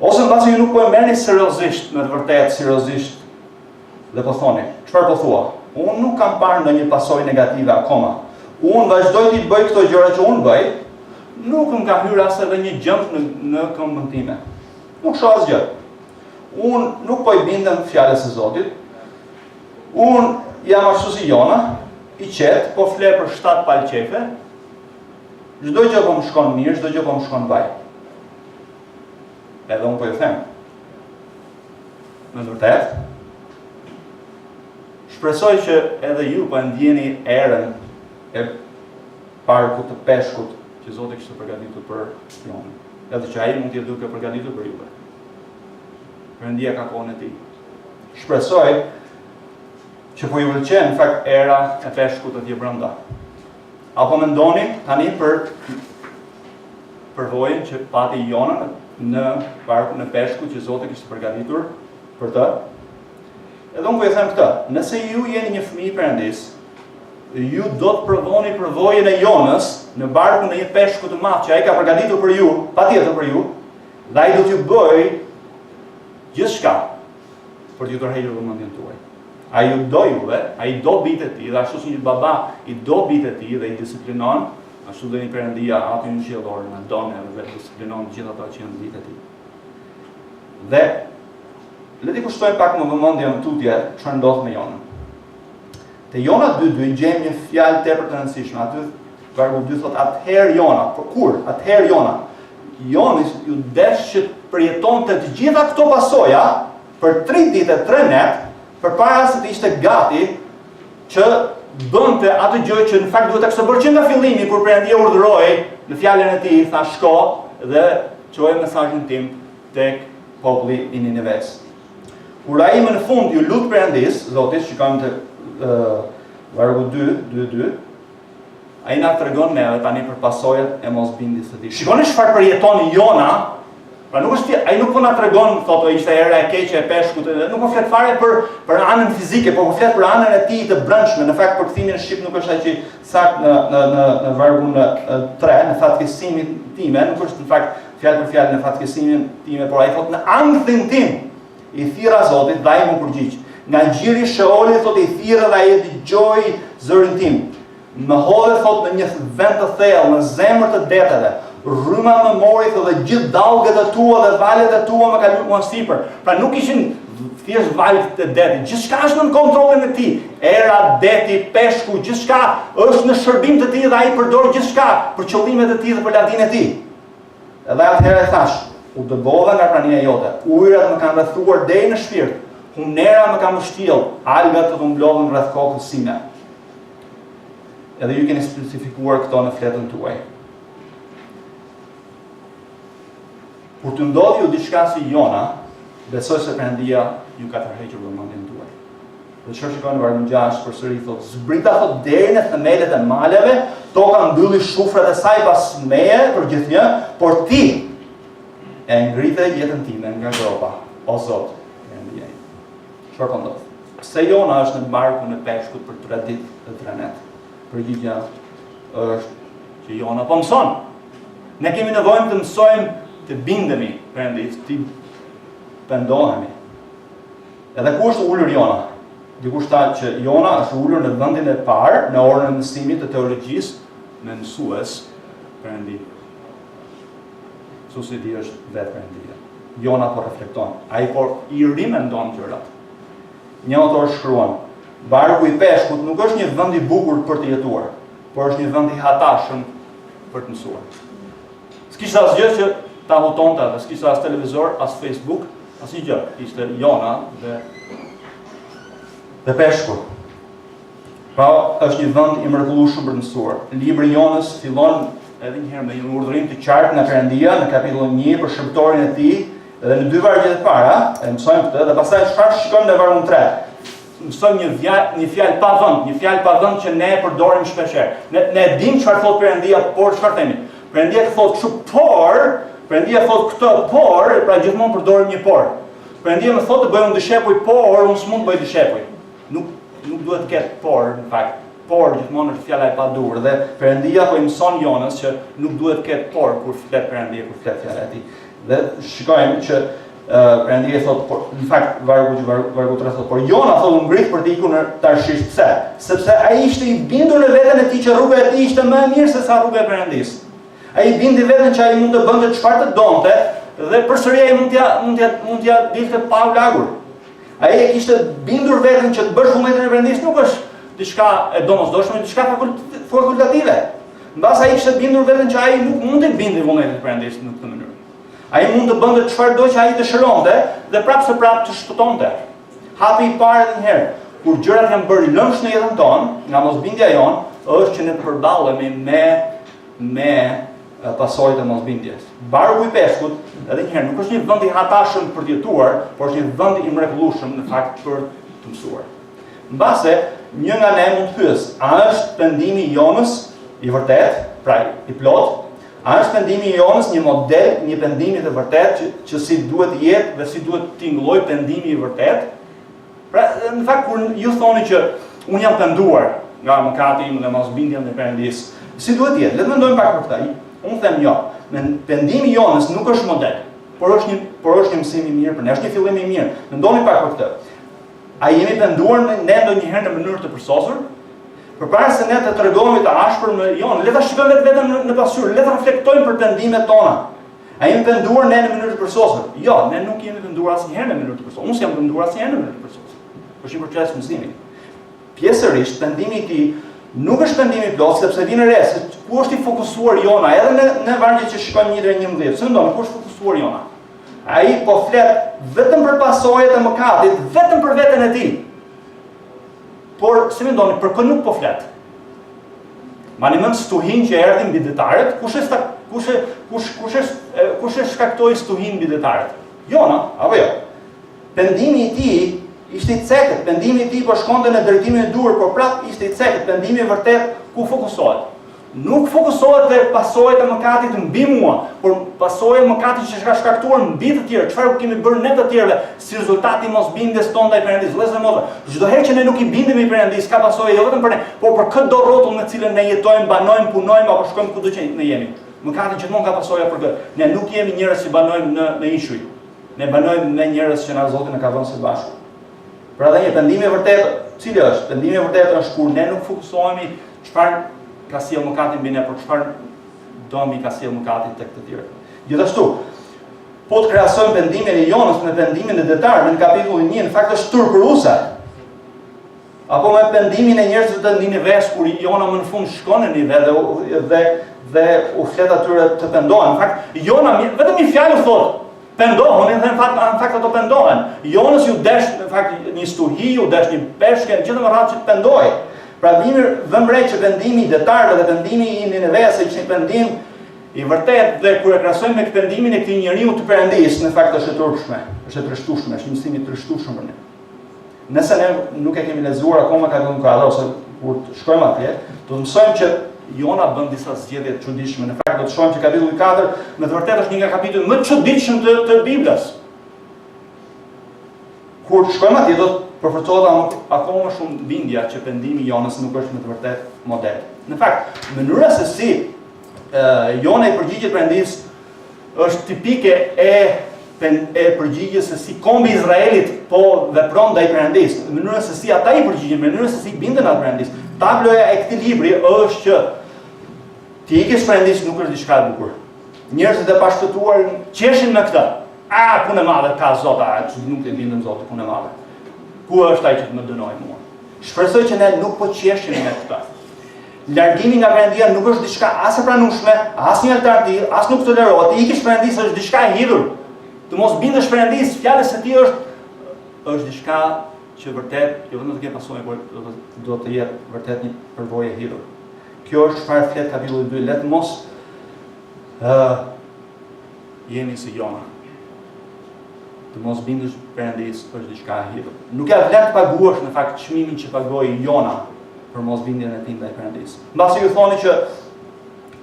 Ose mbase ju nuk po e merrni seriozisht, me të vërtetë seriozisht. Dhe po thoni, çfarë po thua? Unë nuk kam parë ndonjë pasojë negative akoma. Unë vazhdoj të bëj këto gjëra që unë bëj, nuk më ka hyrë as edhe një gjend në këmbën time. Nuk shoh asgjë. Unë nuk po i bindem fjalës së Zotit. Unë jam ashtu si Jona, i qetë, po fle për 7 palë qefe. Çdo gjë po më shkon mirë, çdo gjë po më shkon vaj. Edhe unë po ju them. Në të vërtetë, shpresoj që edhe ju po ndjeni erën e parkut të peshkut që Zoti kishte përgatitur për Jonin. Edhe që ai mund të jetë duke përgatitur për juve. Perëndia ka kohën e tij. Shpresoj që po ju pëlqen në fakt era e peshkut atje brenda. Apo mendoni tani për përvojën që pati Jona në parkun e peshkut që Zoti kishte përgatitur për të? Edhe unë po ju them këtë, nëse ju jeni një fëmijë i Perëndisë, ju do të provoni përvojën e Jonës në barkun e një peshku të madh që ai ka përgatitur për ju, patjetër për ju, dhe ai do t'ju bëjë gjithçka për t'ju tërhequr vëmendjen tuaj. Ai ju do juve, ai do bijtë e tij, dhe ashtu si një baba i do bijtë e tij dhe i disiplinon, ashtu do një Perëndia aty në qiellor na don edhe disiplinon gjithë ata që janë bijtë e tij. Dhe le të kushtojmë pak më vëmendje në tutje çfarë ndodh me Jonën. Te Jona 2:2 gjejmë një fjalë tepër të rëndësishme. Aty vargu 2 thotë atëherë Jona, por kur? Atëherë Jona. Joni ju desh që përjetonte të gjitha këto pasoja për 3 ditë, 3 net, përpara se të ishte gati që bënte atë gjë që në fakt duhet ta kishte bërë që nga fillimi kur Perëndia urdhëroi në fjalën e tij, tha shko dhe çoje mesazhin tim tek populli i Ninives. Kur ai më në fund ju lut Perëndis, Zotit, shikojmë të vargu 2:2, ai na tregon neve tani për pasojat e mosbindjes së tij. Shikoni çfarë përjeton Jona. Pra nuk është ai nuk po na tregon thotë ishte era e keqe e peshkut, nuk po flet fare për anën fizike, por po flet për anën e tij të brendshme. Në fakt për kthimin në shqip nuk është aq sakt në vargun 3, në fatkeqësimin time, nuk është në fakt fjalë për fjalë në fatkeqësimin time, por ai thotë në ankthën tim i thirra Zotit dhe ai më përgjigj. Nga gjiri Sheolit thotë i thirrë dhe ai e dëgjoi zërin tim. Më hodhe thotë në një vend të thellë, në zemër të deteve. Rryma më mori thotë dhe gjithë dallgët e tua dhe valet e tua më kaluan mua sipër. Pra nuk ishin thjesht valët e detit. Gjithçka është në kontrollin e tij. Era, deti, peshku, gjithçka është në shërbim të tij dhe ai përdor gjithçka për qëllimet e tij dhe për lavdinë e tij. Edhe atëherë thash, u dëbova nga prania jote. Ujërat më kanë rrethuar deri në shpirt. Hunera më ka mbështjell, algat të mblodhen rreth kokës sime. Edhe ju keni specifikuar këto në fletën tuaj. Kur të ndodhi ju diçka si Jona, besoj se Perëndia ju ka tërhequr vëmendjen tuaj. Dhe çfarë shikoni vargu 6 përsëri thotë, zbrita thotë deri në themelet e maleve, toka mbylli shufrat e saj pas meje për gjithnjë, por ti e ngrite jetën time nga gropa, o Zot. Çfarë po ndodh? Pse Jona është në barkun e peshkut për 3 ditë dhe 3 net? Përgjigjja është që Jona po mëson. Ne kemi nevojë të mësojmë të bindemi Perëndis, të pendohemi. Edhe ku është ulur Jona? Dikush tha që Jona është ulur në vendin e parë në orën e mësimit të teologjisë me mësues Perëndi. Mësuesi i tij është vetë Perëndia. Jona po reflekton, ai po i rimendon gjërat. Një autor shkruan, barku i peshkut nuk është një vend i bukur për të jetuar, por është një vend i hatashëm për të mësuar. S'kishte asgjë që ta hutonte, s'kishte as televizor, as Facebook, asnjë gjë. Ishte Jona dhe peshku. Pra është një vend i mrekullueshëm për të mësuar. Libri i Jonës fillon edhe një herë me një urdhërim të qartë nga Perëndia në kapitullin 1 për shërbëtorin e tij, edhe në 2 vargjet e para, e mësojmë këtë, dhe pastaj çfarë shikojmë në vargun 3. Mësojmë një fjalë pa vend që ne e përdorim shpeshherë. Ne e dimë çfarë thot Perëndia, por çfarë themi? Perëndia thot kështu, por, Perëndia thot këtë, por, pra gjithmonë përdorim një por. Perëndia më thotë të bëj unë dishepuj, por unë s'mund të bëj dishepuj. Nuk duhet të ketë por, në fakt. Por gjithmonë është fjala e padur dhe Perëndia po i mëson Jonës që nuk duhet të ketë por kur flet Perëndia, kur flet fjala e tij. Dhe shikojmë që Perëndia thotë, në fakt vargu 3 thotë, por Jona thotë u ngrit për të ikur në Tarshish. Pse? Sepse ai ishte i bindur në veten e tij që rruga e tij ishte më e mirë se sa rruga e Perëndisë. Ai bindi veten që ai mund të bënte çfarë të donte dhe përsëri ai mund t'ja dilte pa u lagur. Ai e kishte bindur veten që të bësh vullnetin e Perëndisë nuk është diçka e domosdoshme, diçka fakultative. Mbas ai kishte bindur veten që ai nuk mund të bindë vullnetin e Perëndisë në këtë mënyrë. Ai mund të bënte çfarë do që ai dëshironte dhe prapë të shpëtonte. Hapi i parë edhe një herë, kur gjërat janë bërë lëmsh në jetën tonë, nga mosbindja jonë, është që ne përballemi me pasojat e mosbindjes. Barku i peshkut, edhe një herë, nuk është një vend i hatashëm për të jetuar, por është një vend i mrekullueshëm në fakt për të mësuar. Mbase, një nga ne mund të pyes, a është pendimi i Jonës i vërtet, pra i plot? A është pendimi i Jonës një model, një pendimi të vërtet që si duhet jetë dhe si duhet tingëlloj pendimi i vërtet? Pra, në fakt, kur ju thoni që unë jam penduar nga mëkati im dhe mosbindja në Perëndisë, si duhet jetë? Le të mendojmë pak për këtë. Unë them jo. Pendimi i Jonës nuk është model, por është një mësim i mirë për ne, është një fillim i mirë. Mendoni pak për këtë. A jemi penduar ne ndonjëherë në mënyrë të përsosur? Përpara se ne të tregojmë të ashpër me Jonën, le ta shikojmë vetëm në pasqyrë, le ta reflektojmë për pendimet tona. A jemi penduar ne në mënyrë të përsosur? Jo, ne nuk jemi penduar asnjëherë në mënyrë të përsosur. Unë s'jam penduar asnjëherë në mënyrë të përsosur. Është një proces mësimi. Pjesërisht pendimi i tij nuk është pendimi i plot, sepse vjen re se ku është i fokusuar Jona, edhe në vargjet që shikojmë 1:11. Pse ndonë ku është fokusuar Jona? Ai po flet vetëm për pasojat e mëkatit, vetëm për veten e tij. Por, si mendoni, për kë nuk po flet? Mani mend stuhin që erdhi mbi detarët, kush e shkaktoi stuhin mbi detarët? Jona, apo jo? Pendimi i tij ishte i cekët, pendimi i tij po shkonte në drejtimin e duhur, por prapë ishte i cekët, pendimi i vërtet ku fokusohet. Nuk fokusohet te pasojat e mëkatit mbi mua, por pasojat e mëkatit që ka shkaktuar mbi të tjerë, çfarë kemi bërë ne të tjerëve si rezultati i mosbindjes tonë ndaj Perëndisë. Vëllezër motra, çdo herë që ne nuk i bindemi Perëndisë, ka pasojë jo vetëm për ne, por për këtë do rrotull me cilën ne jetojmë, banojmë, punojmë apo shkojmë kudo që ne jemi. Mëkati gjithmonë ka pasojë për këtë. Ne nuk jemi njerëz që banojmë në ishuj. Ne banojmë me njerëz që na Zoti na ka vënë së bashku. Pra dhe një pendim i vërtetë, cili është? Pendimi i vërtetë është kur ne nuk fokusohemi çfarë ka sjell mëkatin mbi ne, por çfarë domi ka sjell mëkatin tek të tjerë. Gjithashtu, po të krahasojmë pendimin e Jonës me pendimin e detarëve në kapitullin 1, në fakt është turpëruese. Apo me pendimin e njerëzve të Ninives kur Jona më në fund shkon në Nive dhe u flet atyre të pendohen. Në fakt, Jona vetëm një fjalë thotë, pendohen, dhe në fakt ato pendohen. Jonës ju desh në fakt një stuhi, ju desh një peshke, gjithë më radhë që të pendojë. Pra vëmë re që pendimi i detarëve dhe pendimi i Ninives ishte një pendim i vërtet dhe kur e krahasojmë me pendimin e këtij njeriu të Perëndisë, në fakt është e turpshme, është e trishtueshme, është një mësim i trishtueshëm për ne. Nëse ne nuk e kemi lexuar akoma kapitullin 4 ose kur të shkojmë atje, do të mësojmë që Jona bën disa zgjedhje të çuditshme. Në fakt do të shohim që kapitulli 4 me të vërtetë është një nga kapitujt më të çuditshëm të Biblës. Kur shkojmë atje do të përforcohet akoma më shumë bindja që pendimi i Jonës nuk është me të vërtetë model. Në fakt, mënyra se si Jona i përgjigjet Perëndisë është tipike e përgjigjes se si kombi i Izraelit po vepron ndaj Perëndisë. Mënyra se si ata i përgjigjen, mënyra se si binden atë Perëndisë. Tabloja e këtij libri është që ti ikësh Perëndisë nuk është diçka e bukur. Njerëzit e pashkëtuar qeshin me këtë. Punë e madhe ka Zoti, që nuk e bindën Zotit, punë e madhe. Ku është ai që të më dënojë mua? Shpresoj që ne nuk po qeshim me këtë. Largimi nga Perëndia nuk është diçka as e pranueshme, as një alternativë, as nuk tolerohet. Ti ikish Perëndisë është diçka e hidhur. Të mos bindesh Perëndisë, fjalës së tij është diçka që vërtet jo vetëm të ketë pasojë, por do të jetë vërtet një përvojë e hidhur. Kjo është çfarë flet kapitulli 2. Le të mos jeni si Jona. Të mos bindesh Perëndis është diçka e hidhur. Nuk ka vlerë të paguash në fakt çmimin që pagoi Jona për mos bindjen e tij ndaj Perëndis. Mbasi ju thoni që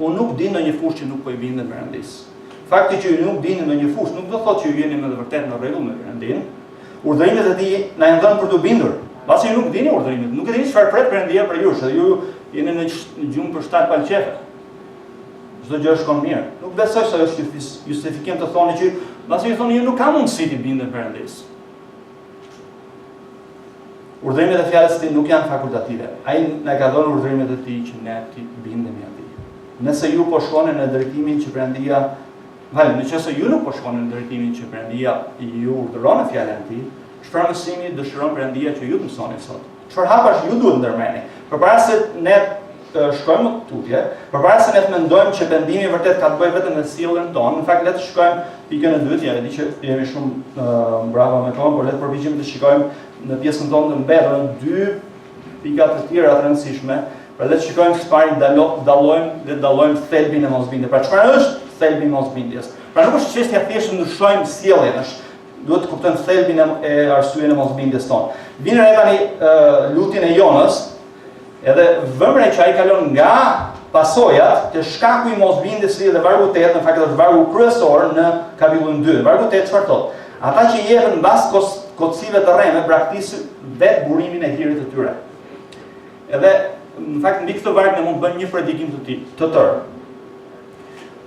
unë nuk di ndonjë fushë që nuk po i bindem Perëndis. Fakti që ju nuk dini ndonjë fushë nuk do thotë që ju jeni me të vërtetë në rregull me Perëndin. Urdhërimet e tij na janë dhënë për të bindur. Mbasi ju nuk dini urdhërimet, nuk e dini çfarë pret Perëndia për ju, dhe ju jeni në gjumë për shtat palqefe. Çdo gjë shkon mirë. Nuk besoj se është justifikim të thoni që mbasi ju thoni ju nuk kam mundësi të bindem Perëndis. Urdhërimet e fjalës së tij nuk janë fakultative. Ai na ka dhënë urdhërimet e tij që ne të bindemi atij. Nëse ju po shkoni në drejtimin që Perëndia, nëse ju nuk po shkoni në drejtimin që Perëndia ju urdhëron në fjalën e tij, çfarë mësimi dëshiron Perëndia që ju të mësoni sot? Çfarë hapash ju duhet ndërmeni? Përpara se ne shkojmë në tutje, përpara se ne të mendojmë që pendimi vërtet ka të bëjë vetëm me sjelljen tonë, në fakt le të shkojmë pikën e dytë, ja e di që jemi shumë brava me kohën, por le të përpiqemi të shikojmë në pjesën tonë të mbetur dy pika të tjera të rëndësishme, pra le të shikojmë çfarë dallojmë thelbin e mosbindjes. Pra çfarë është thelbi i mosbindjes? Pra nuk është çështja thjesht të ndryshojmë sjelljen, duhet të kuptojmë thelbin e arsyeën e mosbindjes tonë. Vinë re tani lutjen e Jonës, edhe vëmre që ai kalon nga pasojat të shkaku i mosbindjes dhe vargu 8, në fakt është vargu kryesor në kapitullin 2. Vargu 8 çfarë thotë? Ata që jepen mbas kocësive të rreme braktisin vetë burimin e hirit të tyre. Edhe në fakt mbi këtë varg ne mund të bëjmë një predikim të tërë.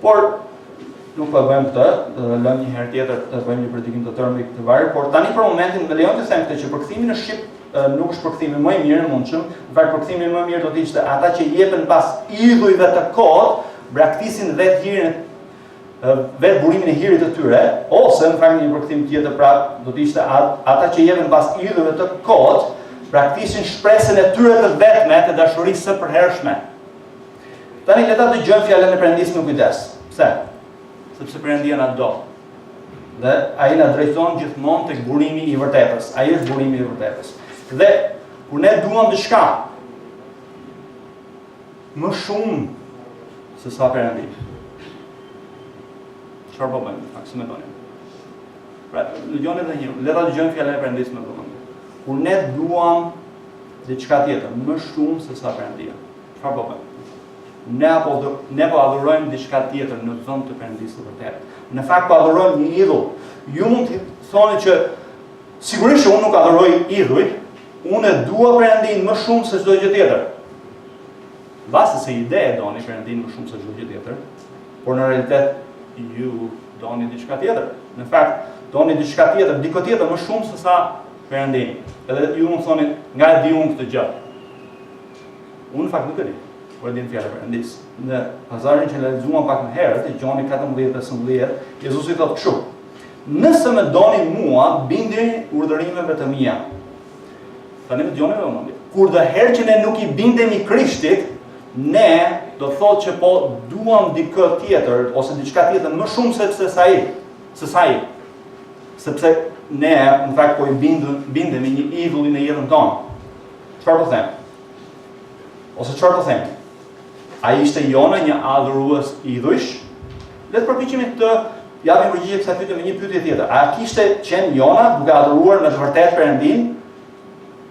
Por nuk po bëjmë këtë, do të lëmë një herë tjetër të bëjmë një predikim të tërë mbi këtë varg, por tani për momentin më lejon të them këtë që përkthimi në shqip nuk është përkthimi më i mirë në mundshëm, në fakt përkthimi më i mirë do të ishte ata që jepen pas idhujve të kot, braktisin vetë hirin vetë burimin e hirit të tyre, ose në fakt një përkthim tjetër pra do të ishte ata që jepen pas idhujve të kot, braktisin shpresën e tyre të vetme të dashurisë së përhershme. Tani le ta dëgjojmë fjalën e Perëndisë me kujdes. Pse? Sepse Perëndia na do. Dhe ai na drejton gjithmonë tek burimi i vërtetës. Ai është burimi i vërtetës. Dhe kur ne duam diçka më shumë se sa Perëndia, çfarë po bëjmë? Si mendoni? Pra, dëgjoni edhe një herë. Le ta dëgjojmë fjalën e Perëndisë më vonë. Kur ne duam diçka tjetër më shumë se sa Perëndia, çfarë po bëjmë? Ne po adhurojmë diçka tjetër në vend të Perëndisë së vërtetë. Në fakt po adhurojmë një idhull. Ju mund të thoni që sigurisht unë nuk adhuroj idhuj, unë e dua Perëndin më shumë se çdo gjë tjetër. Vase se ide e doni Perëndin më shumë se çdo gjë tjetër, por në realitet ju doni diçka tjetër. Në fakt doni diçka tjetër, dikë tjetër më shumë se sa Perëndin. Edhe ju mund thoni, nga e di unë këtë gjë. Unë në fakt nuk e di. Por e di në fjalën e Perëndisë. Në pasarin që lexuam pak më herët, e Gjoni 14:15, Jezusi thotë kështu: "Nëse më doni mua, bindeni urdhërimeve të mia." Tani më dëgjoni dhe unë. Kur dhe herë që ne nuk i bindemi Krishtit, ne do thotë që po duam dikë tjetër ose diçka tjetër më shumë se sa ai. Sepse ne në fakt po i bindemi një idhulli në jetën tonë. Çfarë po them? Ose çfarë po them? Ai ishte Jona një adhurues idhujsh? Le të përpiqemi të japim përgjigje kësaj pyetje me një pyetje tjetër. A kishte qenë Jona duke adhuruar në të vërtetë Perëndin?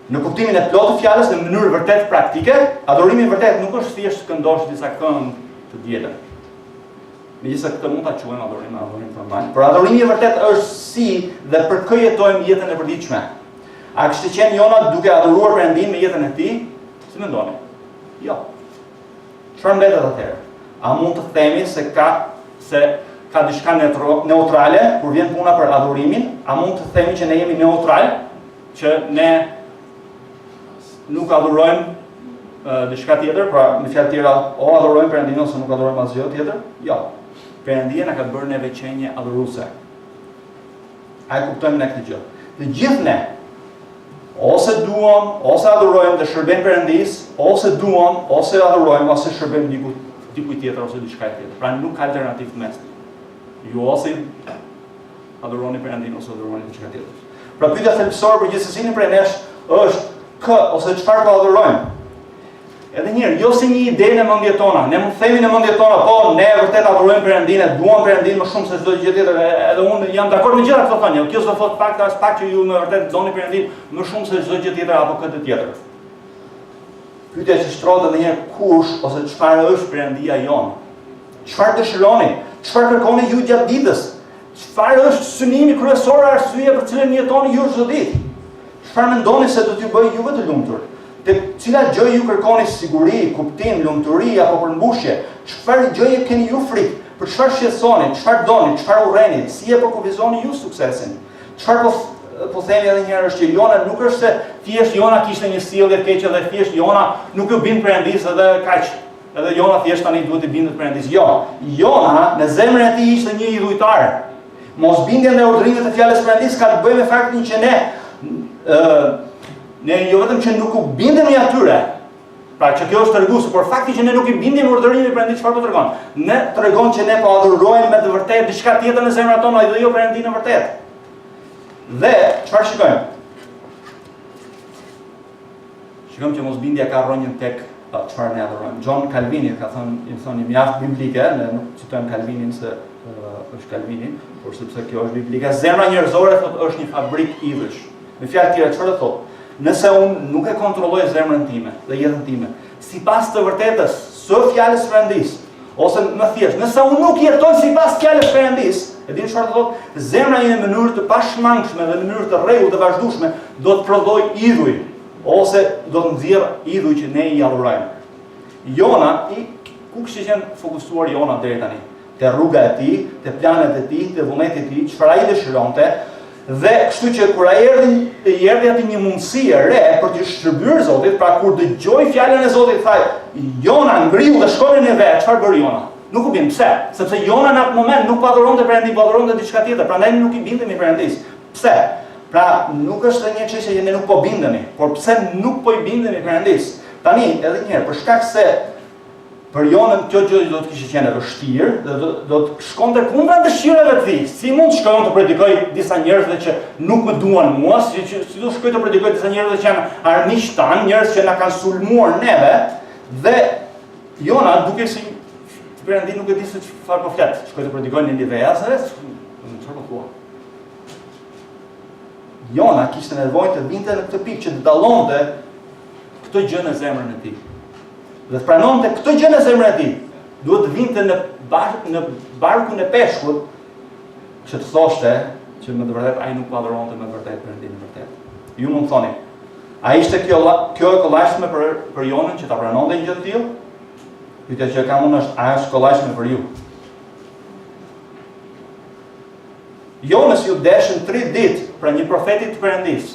Në kuptimin e plotë të fjalës në mënyrë vërtet praktike, adhurimi i vërtet nuk është thjesht këndosh disa këngë të diela. Megjithëse këtë mund ta quajmë adhurim formal, por adhurimi i vërtet është si dhe për kë jetojmë jetën e përditshme. A kishte qenë Jona duke adhuruar Perëndin me jetën e tij? Si mendoni? Jo. Çfarë mbetet atëherë? A mund të themi se ka diçka neutrale kur vjen puna për adhurimin? A mund të themi që ne jemi neutral, që ne nuk adhurojmë diçka tjetër, pra me fjalë tjera, o adhurojmë Perëndin ose nuk adhurojmë asgjë tjetër? Jo. Perëndia na ka bërë neve qenie adhuruese. A e kuptojmë ne këtë gjë? Të gjithë ne, ose duam, ose adhurojmë dhe shërbejmë Perëndis, ose duam, ose adhurojmë, ose shërbejmë dikujt tjetër ose diçka tjetër. Pra nuk ka alternativë mes. Ju ose adhuroni Perëndin ose adhuroni diçka tjetër. Pra pyetja thelbësore për gjithsesi prej nesh është kë ose çfarë po adhurojmë? Edhe njërë, jo si një ide në mendjet tona, ne mund themi në mendjet tona, po ne vërtet adhurojmë Perëndin, duam Perëndin më shumë se çdo gjë tjetër, edhe unë jam dakord me gjitha këto thënie. Kjo s'do thot fakt që ju me vërtet doni Perëndin më shumë se çdo gjë tjetër apo këtë tjetër. Pyetja që shtrohet edhe njëherë, kush ose çfarë është Perëndia jonë? Çfarë dëshironi? Çfarë kërkoni ju gjatë ditës? Çfarë është synimi kryesor, arsyeja për cilën jetoni ju çdo ditë? Çfarë mendoni se do t'ju bëjë juve të lumtur? Te cila gjë ju kërkoni siguri, kuptim, lumturi apo përmbushje? Çfarë gjëje keni ju frikë? Për çfarë shqetësoni? Çfarë doni? Çfarë urreni? Si e përkufizoni ju suksesin? Çfarë po themi edhe një herë është që Jona nuk është se thjesht Jona kishte një sjellje të keqe dhe thjesht Jona nuk u bind Perëndisë edhe kaq. Edhe Jona thjesht tani duhet të bindet Perëndisë. Jo. Jona në zemrën e tij ishte një idhujtar. Mosbindja ndaj urdhërimeve të fjalës së Perëndisë ka të bëjë me faktin që ne jo vetëm që nuk u bindemi atyre, pra që kjo është tregues, por fakti që ne nuk i bindemi urdhërimeve të Perëndisë çfarë do tregon? Ne tregon që ne po adhurojmë me të vërtetë diçka tjetër në zemrat tona dhe jo Perëndinë e vërtetë. Dhe çfarë shikojmë? Shikojmë që mosbindja ka rrënjën tek çfarë ne adhurojmë. John Calvini ka thënë, i thonë mjaft biblike, ne nuk citojmë Calvinin se është Calvinin, por sepse kjo është biblike. Zemra njerëzore thotë është një fabrikë idhësh. Me fjalë tjera çfarë thotë? Nëse unë nuk e kontrolloj zemrën time dhe jetën time, sipas të vërtetës së fjalës së Perëndisë, ose më thjesht, nëse unë nuk jetoj sipas fjalës së Perëndisë, e dini çfarë do thotë? Zemra ime në mënyrë të pashmangshme dhe në mënyrë të rregullt të vazhdueshme do të prodhoj idhuj, ose do të nxjerr idhuj që ne i adhurojmë. Jona, ku kishte qenë fokusuar Jona deri tani? Te rruga e tij, te planet e tij, te vullneti i tij, çfarë ai dëshironte. Dhe kështu që kur ai erdhi aty një mundësi e re për të shërbyer Zotit, pra kur dëgjoi fjalën e Zotit, thaj, Jona ngriu dhe shkoi në vet. Çfarë bëri Jona? Nuk u bind. Pse? Sepse Jona në atë moment nuk adhuronte Perëndin, po adhuronte diçka tjetër. Prandaj nuk i bindemi Perëndisë. Pse? Pra nuk është një çështje që ne nuk po bindemi, por pse nuk po i bindemi Perëndisë? Tani edhe një herë, për shkak se për Jonën kjo gjë do të kishte qenë e vështirë dhe do të shkonte kundra dëshirave të tij. Si mund të shkojmë të predikoj disa njerëzve që nuk më duan mua, si do shkoj të predikoj disa njerëzve që janë armiq tan, njerëz që na kanë sulmuar neve, dhe Jona duke si Perëndi nuk e di se çfarë po flet. Shkoj të predikoj në Ninive, se çfarë po thua? Jona kishte nevojë të vinte në këtë pikë që të dallonte këtë gjë në zemrën e tij. Dhe të pranonte këtë gjë në zemrën e tij, duhet të vinte në barkun e peshkut që të thoshte që me të vërtetë ai nuk adhuronte me vërtet Perëndin e vërtet. Ju mund thoni, a ishte kjo e kollajshme për Jonën që ta pranonte një gjë të tillë? Pyetja që kam unë është, a është kollajshme për ju? Jonës ju deshën 3 ditë pra një profetit të Perëndisë.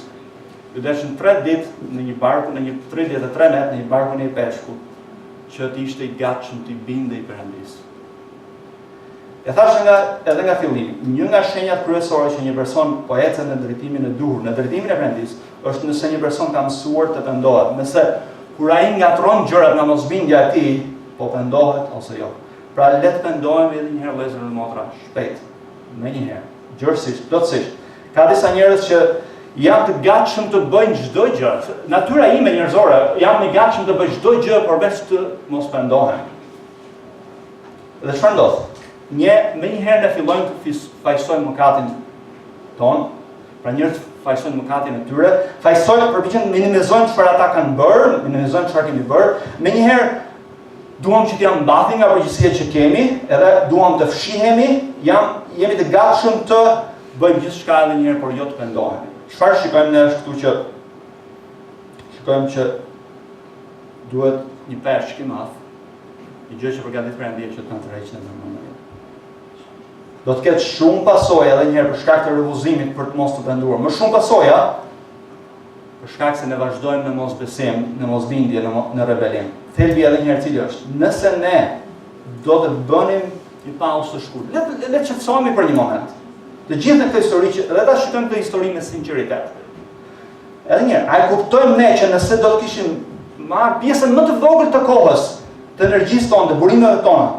Ju deshën 3 ditë në një barku, në një 33 metë në një barku në peshkut, që të ishte i gatshëm të bindej Perëndisë. E thash edhe nga fillimi, një nga shenjat kryesore që një person po ecë në drejtimin e duhur, në drejtimin e Perëndisë, është nëse një person ka mësuar të pendohet, nëse kur ai ngatron gjërat nga mosbindja e tij, po pendohet ose jo. Pra le të pendohemi edhe një herë vëllezër dhe motra, shpejt, me një herë, gjërësisht, plotësisht. Ka disa njerëz që janë të gatshëm të bëjnë çdo gjë. Natyra ime njerëzore, jam i gatshëm të bëj çdo gjë përveç të mos pendohem. Dhe çfarë ndodh? Me një herë ne fillojmë të fajsojmë mëkatin ton, pra njerëzit fajsojnë mëkatin e tyre, fajsojnë përpiqen të minimizojnë çfarë ata kanë bërë, minimizojnë çfarë kemi bërë. Me një herë duam që t'jam mbathur nga përgjegjësia që kemi, edhe duam të fshihemi, jemi të gatshëm të bëjmë gjithçka edhe një herë, por jo të pendohemi. Çfarë shikojmë ne është këtu që shikojmë që duhet një peshk i madh, një gjë që përgatit Perëndia që të na tërheqë në mënyrë. Do të ketë shumë pasoja edhe një herë për shkak të refuzimit për të mos të penduar. Më shumë pasoja për shkak se ne vazhdojmë në mosbesim, në mosbindje, në rebelim. Thelbi edhe një herë cili është, nëse ne do të bënim një pauzë të shkurtër, le të qetësohemi për një moment. Të gjithë në këtë histori që edhe ta shikojmë këtë histori me sinqeritet. Edhe një herë, a e kuptojmë ne që nëse do të kishim marrë pjesën më të vogël të kohës, të energjisë tonë, të burimeve tona,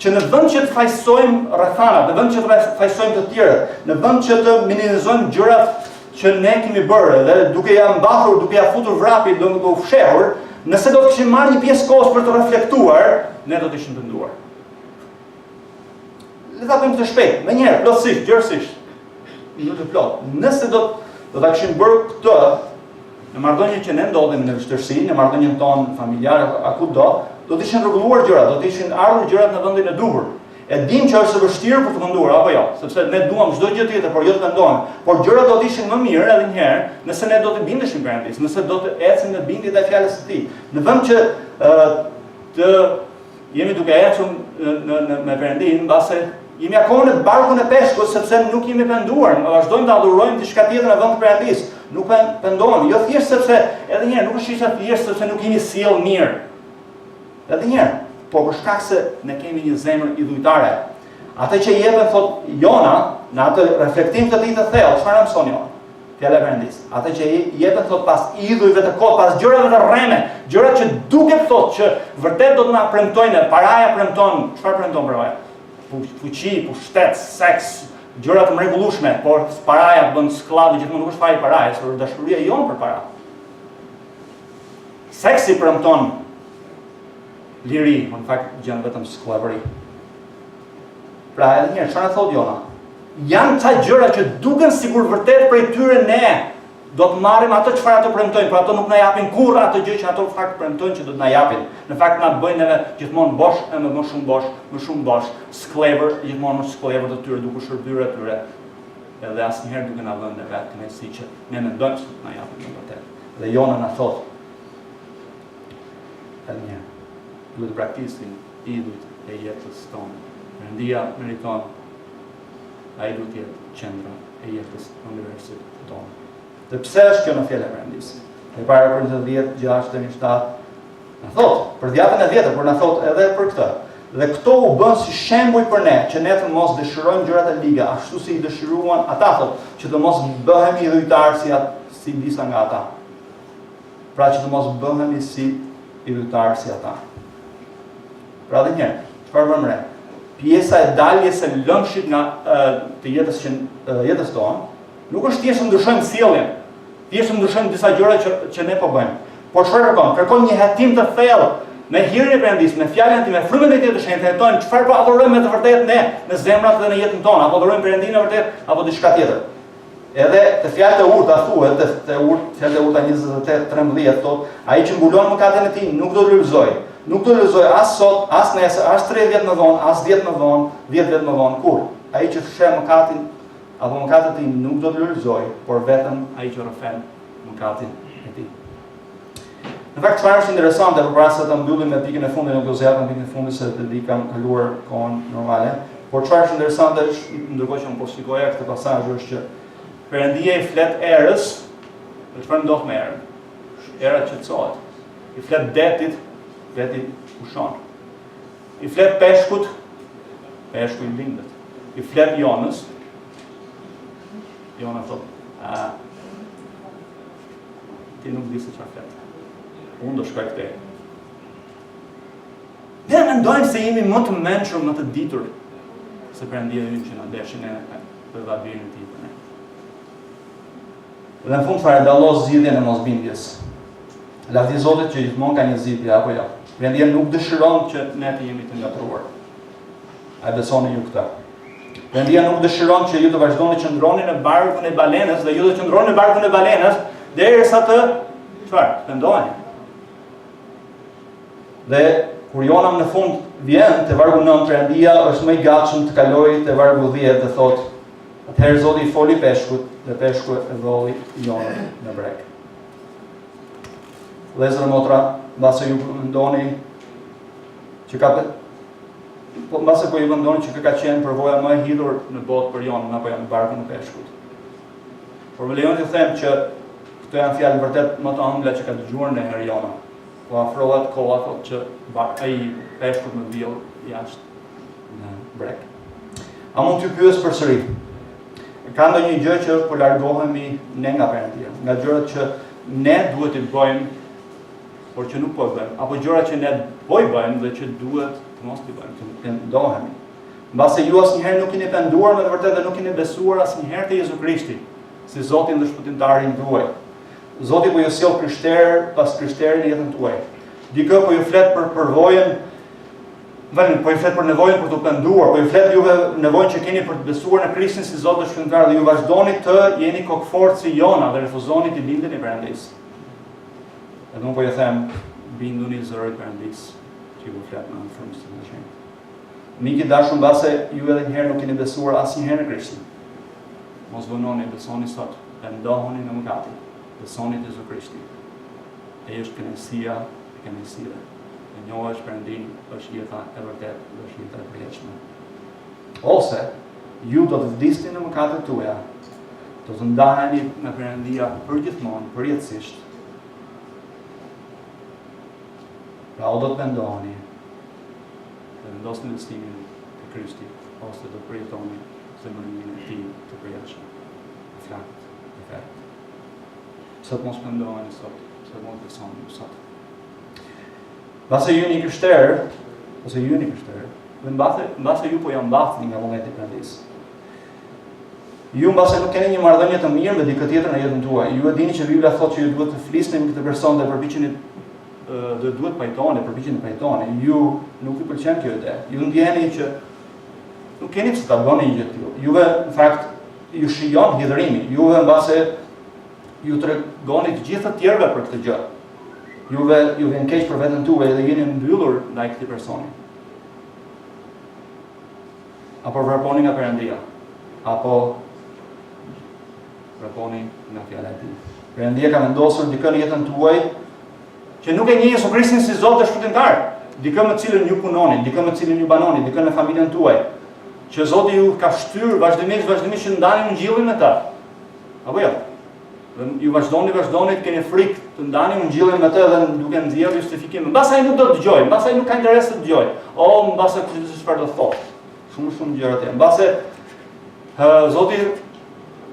që në vend që të fajsojmë rrethanat, në vend që të fajsojmë të tjerët, në vend që të minimizojmë gjërat që ne kemi bërë, dhe duke ja mbathur, duke ja futur vrapit, do u fshehur, Nëse do të kishim marrë një pjesë kohës për të reflektuar, ne do të ishim të nduar. Le ta bëjmë të shpejt, me njerë, plotësisht, gjërësisht. Në të plot. Nëse do ta kishim bërë këtë, në marrëdhënie që ne ndodhim në vështirësi, në marrëdhënien tonë familjare apo kudo, do të ishin rregulluar gjërat, do të ishin ardhur gjërat në vendin e duhur. E dim që është e vështirë për të menduar apo jo, sepse ne duam çdo gjë tjetër, por jo të mendojmë. Por gjërat do të ishin më mirë edhe një herë, nëse ne do të bindeshim Perëndis, nëse do të ecim në bindje të fjalës së Tij. Në vend që të jemi duke ecur me Perëndin, mbase jemi akoma në barkun e peshkut sepse nuk jemi penduar, vazhdojmë të adhurojmë diçka tjetër në vend të Perëndis. Nuk pendohemi, jo thjesht sepse edhe një herë nuk është thjesht sepse nuk jemi sjell mirë. Edhe një herë, por për shkak se ne kemi një zemër idhujtare. Atë që jepën thot Jona, në atë reflektim të tij të thellë, çfarë mëson Jona? Fjala e Perëndis. Atë që jepën thot pas idhujve të kot, pas gjërave të rreme, gjërat që duket thot që vërtet do të na premtojnë, paraja premton, çfarë premton paraja? Fuqi, pushtet, seks, gjëra të mrekullueshme, por paraja bën skllav gjithmonë nuk është fare paraja, por dashuria jon për para. Seksi premton liri, në fakt gjën vetëm sklavëri. Pra edhe një herë, çfarë thot Jona? Janë ca gjëra që duken sikur vërtet prej tyre ne do të marrim ato çfarë ato premtojnë, por ato nuk na japin kurrë atë gjë që ato në fakt premtojnë që do të na japin. Në fakt na bëjnë neve gjithmonë bosh e më shumë bosh, sklavër, gjithmonë sklavër të tyre duke shërbyer atyre. Edhe asnjëherë duke na vënë vetë kënaqësi që ne mendojmë se do të na japin në vërtet. Dhe Jona na thot, tani duhet të praktisim idhujt e jetës tonë. Perëndia meriton, ai duhet të jetë qendra e jetës universit tonë. Dhe pse është kjo në fjalën e Perëndis? E para për 10:6-7 na thot, për djatën e vjetër, por na thot edhe për këtë. Dhe këto u bën si shembuj për ne, që ne të mos dëshirojmë gjërat e liga, ashtu si i dëshiruan ata thot, që të mos bëhemi idhujtar si disa nga ata. Pra që të mos bëhemi si idhujtar si ata. Pra dhe njerë, çfarë vëmë re? Pjesa e daljes së lëmshit nga të jetës tonë, nuk është thjesht ndryshojmë sjelljen, thjesht ndryshojmë disa gjëra që ne po bëjmë. Por çfarë kërkon? Kërkon një hetim të thellë, me hirin e Perëndis, me fjalën e Tij, me frymën e Tij të shenjtë, hetojmë çfarë po adhurojmë me të vërtetë ne në zemrat dhe në jetën tonë, apo adhurojmë Perëndin e vërtet apo diçka tjetër. Edhe të fjalët e urta thuhet, fjalët e urta 28:13 thotë, ai që mbulon mëkatin e tij nuk do të lulëzojë. Nuk do të lulëzojë as sot, as nesër, as 3 vjet më vonë, as 10 më vonë, 10 vjet më vonë. Kur? Ai që fsheh mëkatin apo mëkatet e tij nuk do të lulëzojë, por vetëm ai që rrëfen mëkatin e tij. Në fakt çfarë është interesante, përpara se ta mbyllim me pikën e fundit, nuk do zgjat në pikën e fundit se të di kam kaluar kohën normale, por çfarë është interesante është, ndërkohë që po shikoja këtë pasazh, është që Perëndia i flet erës, dhe çfarë ndodh me erën? Era qetësohet. I flet detit, deti pushon. I flet peshkut, peshku i bindet. I flet Jonës, Jona thot, ti nuk di se çfarë flet. Unë do shkoj këtej. Ne mendojmë se jemi më të mençur, më të ditur se Perëndia ynë që na deshin ne për vabirin e tij. Dhe në fund fare dallos zgjidhjen e mosbindjes. Lavdi Zotit që gjithmonë ka një zgjidhje apo jo. Perëndia nuk dëshiron që ne të jemi të ngatruar. A besoni ju këtë? Perëndia nuk dëshiron që ju të vazhdoni të qëndroni në barkun e balenës dhe ju të qëndroni në barkun e balenës derisa të çfarë? Pendoheni. Dhe kur Jona në fund vjen te vargu 9, Perëndia është më i gatshëm të kalojë te vargu 10 dhe thotë, atëherë Zoti i foli peshkut dhe peshku e dholli Jonën në breg. Vëllezër e motra, mbase ju mendoni që mbase po ju mendoni që ka qenë përvoja më e hidhur në botë për Jonën apo në barkun e peshkut. Por më lejoni të them që këto janë fjalë vërtet më të ëmbla që ka dëgjuar ndonjëherë Jona. Po afrohet koha thotë që ai peshku më vjell jashtë në breg. A mund t'ju pyes përsëri? Ka ndonjë gjë që po largohemi ne nga Perëndia, nga gjërat që ne duhet të bëjmë, por që nuk po bëjmë, apo gjëra që ne po i bëjmë dhe që duhet të mos i bëjmë, të pendohemi. Mbase ju asnjëherë nuk keni penduar me të vërtetë dhe nuk keni besuar asnjëherë te Jezu Krishti, si Zotin dhe Shpëtimtarin tuaj. Zoti po ju sjell krishterë pas krishterin në jetën tuaj. dikë po ju flet për përvojën, po ju flet për nevojën për të penduar, po ju flet juve nevojën që keni për të besuar në Krishtin si Zot dhe Shpëtimtar dhe ju vazhdoni të jeni kokëfortë si Jona dhe refuzoni të bindeni Perëndis. Edhe unë po ju them, binduni zërit Perëndis që ju flet në frymës të Shëndet. Miqë dashur, mbase ju edhe një herë nuk keni besuar asnjëherë në Krishtin. Mos vononi, besoni sot, pendohuni në mëkate, besoni te Jezu Krishti. Ai është kënaqësia e kënaqësive. E njohësh Perëndin, është jeta e vërtetë, është jeta e përjetshme. Ose ju do të vdisni në mëkatet tuaja, do të ndaheni nga Perëndia përgjithmonë, përjetësisht. Pra o do të pendoheni, dhe vendosni besimin te Krishti, ose do të përjetoni zemërimin e tij të përjetshëm, të flakët, të ferët. Sot mos pendoheni sot, sot mos besoni sot. Mbase ju një krishterë, ose ju një krishterë, dhe mbase ju po jam mbathni nga momenti i Perëndis. Ju mbase nuk keni një marrëdhënie të mirë me dikë tjetër në jetën tuaj. Ju e dini që Bibla thotë që ju duhet të flisni me këtë person dhe përpiqeni dhe duhet pajtoni, përpiqeni të pajtoni. Ju nuk ju pëlqen kjo ide. Ju ndjeni që nuk keni pse ta bëni një gjë të tillë. Juve në fakt ju shijon hidhërimi. Juve mbase ju tregoni të gjithë të tjerëve për këtë gjë. Juve ju vjen keq për veten tuaj dhe jeni mbyllur ndaj këtij personi. Apo vraponi nga Perëndia, apo vraponi nga fjala e tij. Perëndia ka vendosur dikë në jetën tuaj që nuk e njeh Jezu Krishtin si Zot dhe Shpëtimtar, dikë me cilën ju punoni, dikë me cilën ju banoni, dikë në familjen tuaj, që Zoti ju ka shtyr vazhdimisht që ndani ungjillin me ta. Apo jo? Dhe ju vazhdoni të keni frikë të ndani ungjillin me të dhe duke nxjerrë justifikim. Mbas ai nuk do të dëgjoj, mbas ai nuk ka interes të dëgjoj. O, mbas e çfarë do të thotë. Shumë gjëra të. Mbase Zoti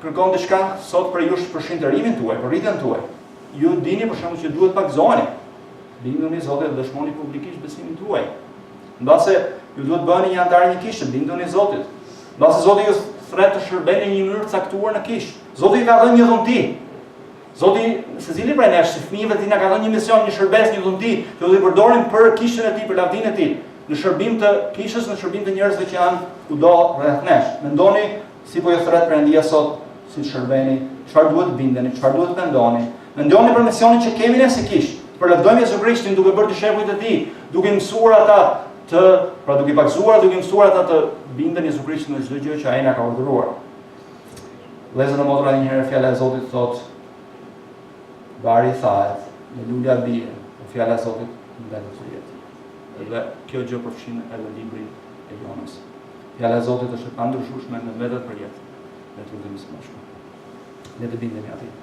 kërkon diçka sot për ju për shëntërimin tuaj, për rritjen tuaj. Ju dini për shembull që duhet pagëzoheni. Binduni Zotit dhe dëshmoni publikisht besimin tuaj. Mbase ju duhet bëheni një antar një kishe, binduni Zotit. Mbase Zoti ju thret të shërbeni në një mënyrë të caktuar në kishë. Zoti ka dhënë një dhunti. Zoti secili prej nesh, si fëmijëve ti na ka dhënë një mision, një shërbes, një dhunti, që do t'i përdorim për kishën e tij, për lavdinë e tij, në shërbim të kishës, në shërbim të njerëzve që janë kudo rreth nesh. Mendoni si po ju thret Perëndia sot, si të shërbeni, çfarë duhet bindeni, çfarë duhet pendoni. Mendoni për misionin që kemi ne si kishë, për lavdojmë Jezu Krishtin duke bërë dishepujt e tij, duke mësuar ata duke pagëzuar, duke mësuar ata të binden Jezu Krishtin në çdo gjë që ai na ka urdhëruar. Lezën e motra një herë fjala e Zotit thotë, bari thahet, në lulja bie, fjala e Zotit mbetet për jetë. Dhe kjo gjë përfshin edhe librin e Jonës. Fjala e Zotit është e pandryshueshme në mbetet për jetë. Ne të lutemi së bashku. Ne të bindemi atij.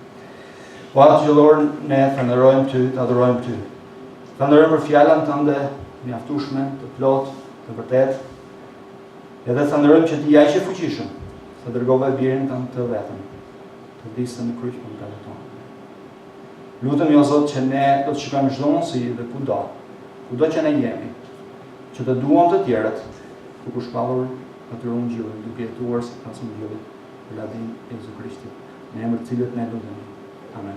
O Atë Gjallor, ne falenderojmë ty, të adhurojmë ty. Falenderojmë për fjalën tënde mjaftueshme, të plotë, të vërtetë. Edhe falenderojmë që ti je aq i fuqishëm, të dërgove birin tënd të vetëm, të vdiste në kryq për mëkatet tona. Lutem jo Zot që ne do të shikojmë çdo mundësi dhe kudo që ne jemi, që të duam të tjerët, duke shpallur atë ungjillin, duke jetuar sipas ungjillit, për lavdinë e Jezu Krishtit, në emër të Cilit ne lutemi. Amen.